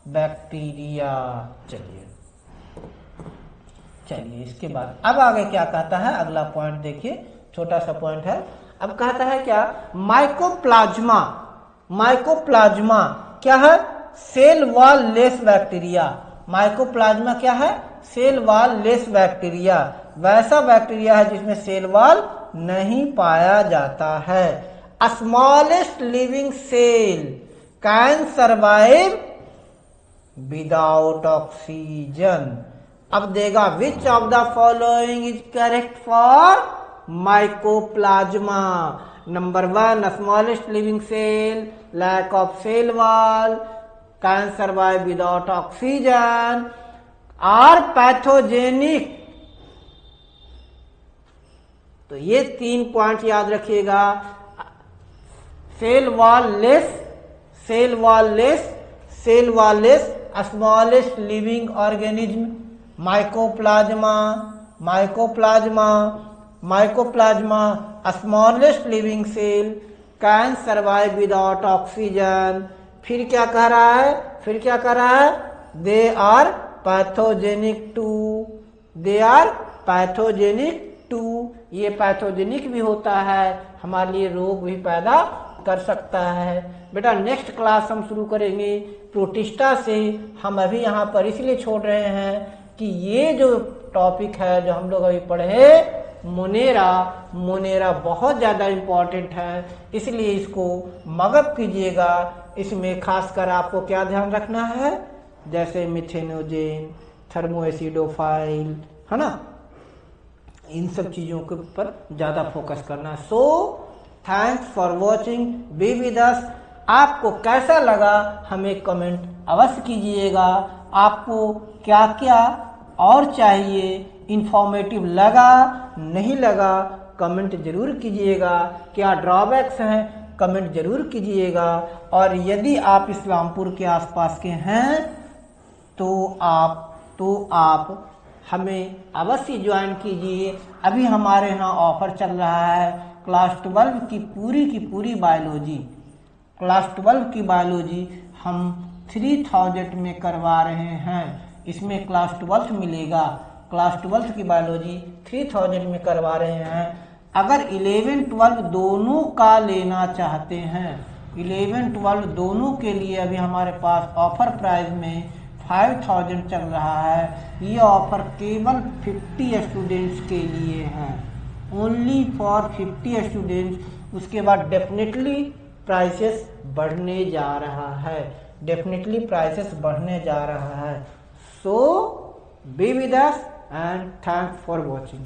bacteria. चलिए इसके बाद अब आगे क्या कहता है, अगला पॉइंट देखिए, छोटा सा पॉइंट है। अब कहता है क्या? माइकोप्लाज्मा क्या है? Cell wall less bacteria. Mycoplasma क्या है? सेल वॉल लेस बैक्टीरिया, वैसा बैक्टीरिया है जिसमें सेल वॉल नहीं पाया जाता है। Smallest living cell can survive without oxygen. अब देगा which of the following is correct for mycoplasma. Number 1 smallest living cell, lack of cell wall, can survive without oxygen, are pathogenic. तो ये 3 point याद रखिएगा। Cell wall less smallest living organism, mycoplasma smallest living cell can survive without oxygen. फिर क्या कह रहा है? They are pathogenic too. ये पैथोजेनिक भी होता है, हमारे लिए रोग भी पैदा कर सकता है। बेटा नेक्स्ट क्लास हम शुरू करेंगे प्रोटिस्टा से। हम अभी यहाँ पर इसलिए छोड़ रहे हैं कि ये जो टॉपिक है जो हम लोग अभी पढ़े, मोनेरा बहुत ज़्यादा इम्पॉर्टेंट है, इसलिए इसको मगअप कीजिएगा। इसमें खासकर आपको क्या ध्यान रखना है? जैसे मिथेनोजेन, थर्मोएसिडोफाइल, है ना, इन सब चीज़ों के ऊपर ज़्यादा फोकस करना है। So thanks for watching, B with अस। आपको कैसा लगा हमें कमेंट अवश्य कीजिएगा। आपको क्या क्या और चाहिए, इंफॉर्मेटिव लगा नहीं लगा, कमेंट जरूर कीजिएगा। क्या ड्रॉबैक्स हैं, कमेंट जरूर कीजिएगा। और यदि आप इस्लामपुर के आसपास के हैं तो आप हमें अवश्य ज्वाइन कीजिए। अभी हमारे यहाँ ऑफर चल रहा है क्लास 12 की पूरी बायोलॉजी हम 3000 में करवा रहे हैं। इसमें क्लास 12 मिलेगा, क्लास 12 की बायोलॉजी 3000 में करवा रहे हैं। अगर 11-12 दोनों का लेना चाहते हैं, 11-12 दोनों के लिए अभी हमारे पास ऑफर प्राइस में 5000 चल रहा है। ये ऑफर केवल 50 स्टूडेंट्स के लिए है, ओनली फॉर 50 स्टूडेंट्स। उसके बाद डेफिनेटली प्राइसेस बढ़ने जा रहा है। डेफिनेटली प्राइसेस बढ़ने जा रहा है। So be with us and thanks for watching.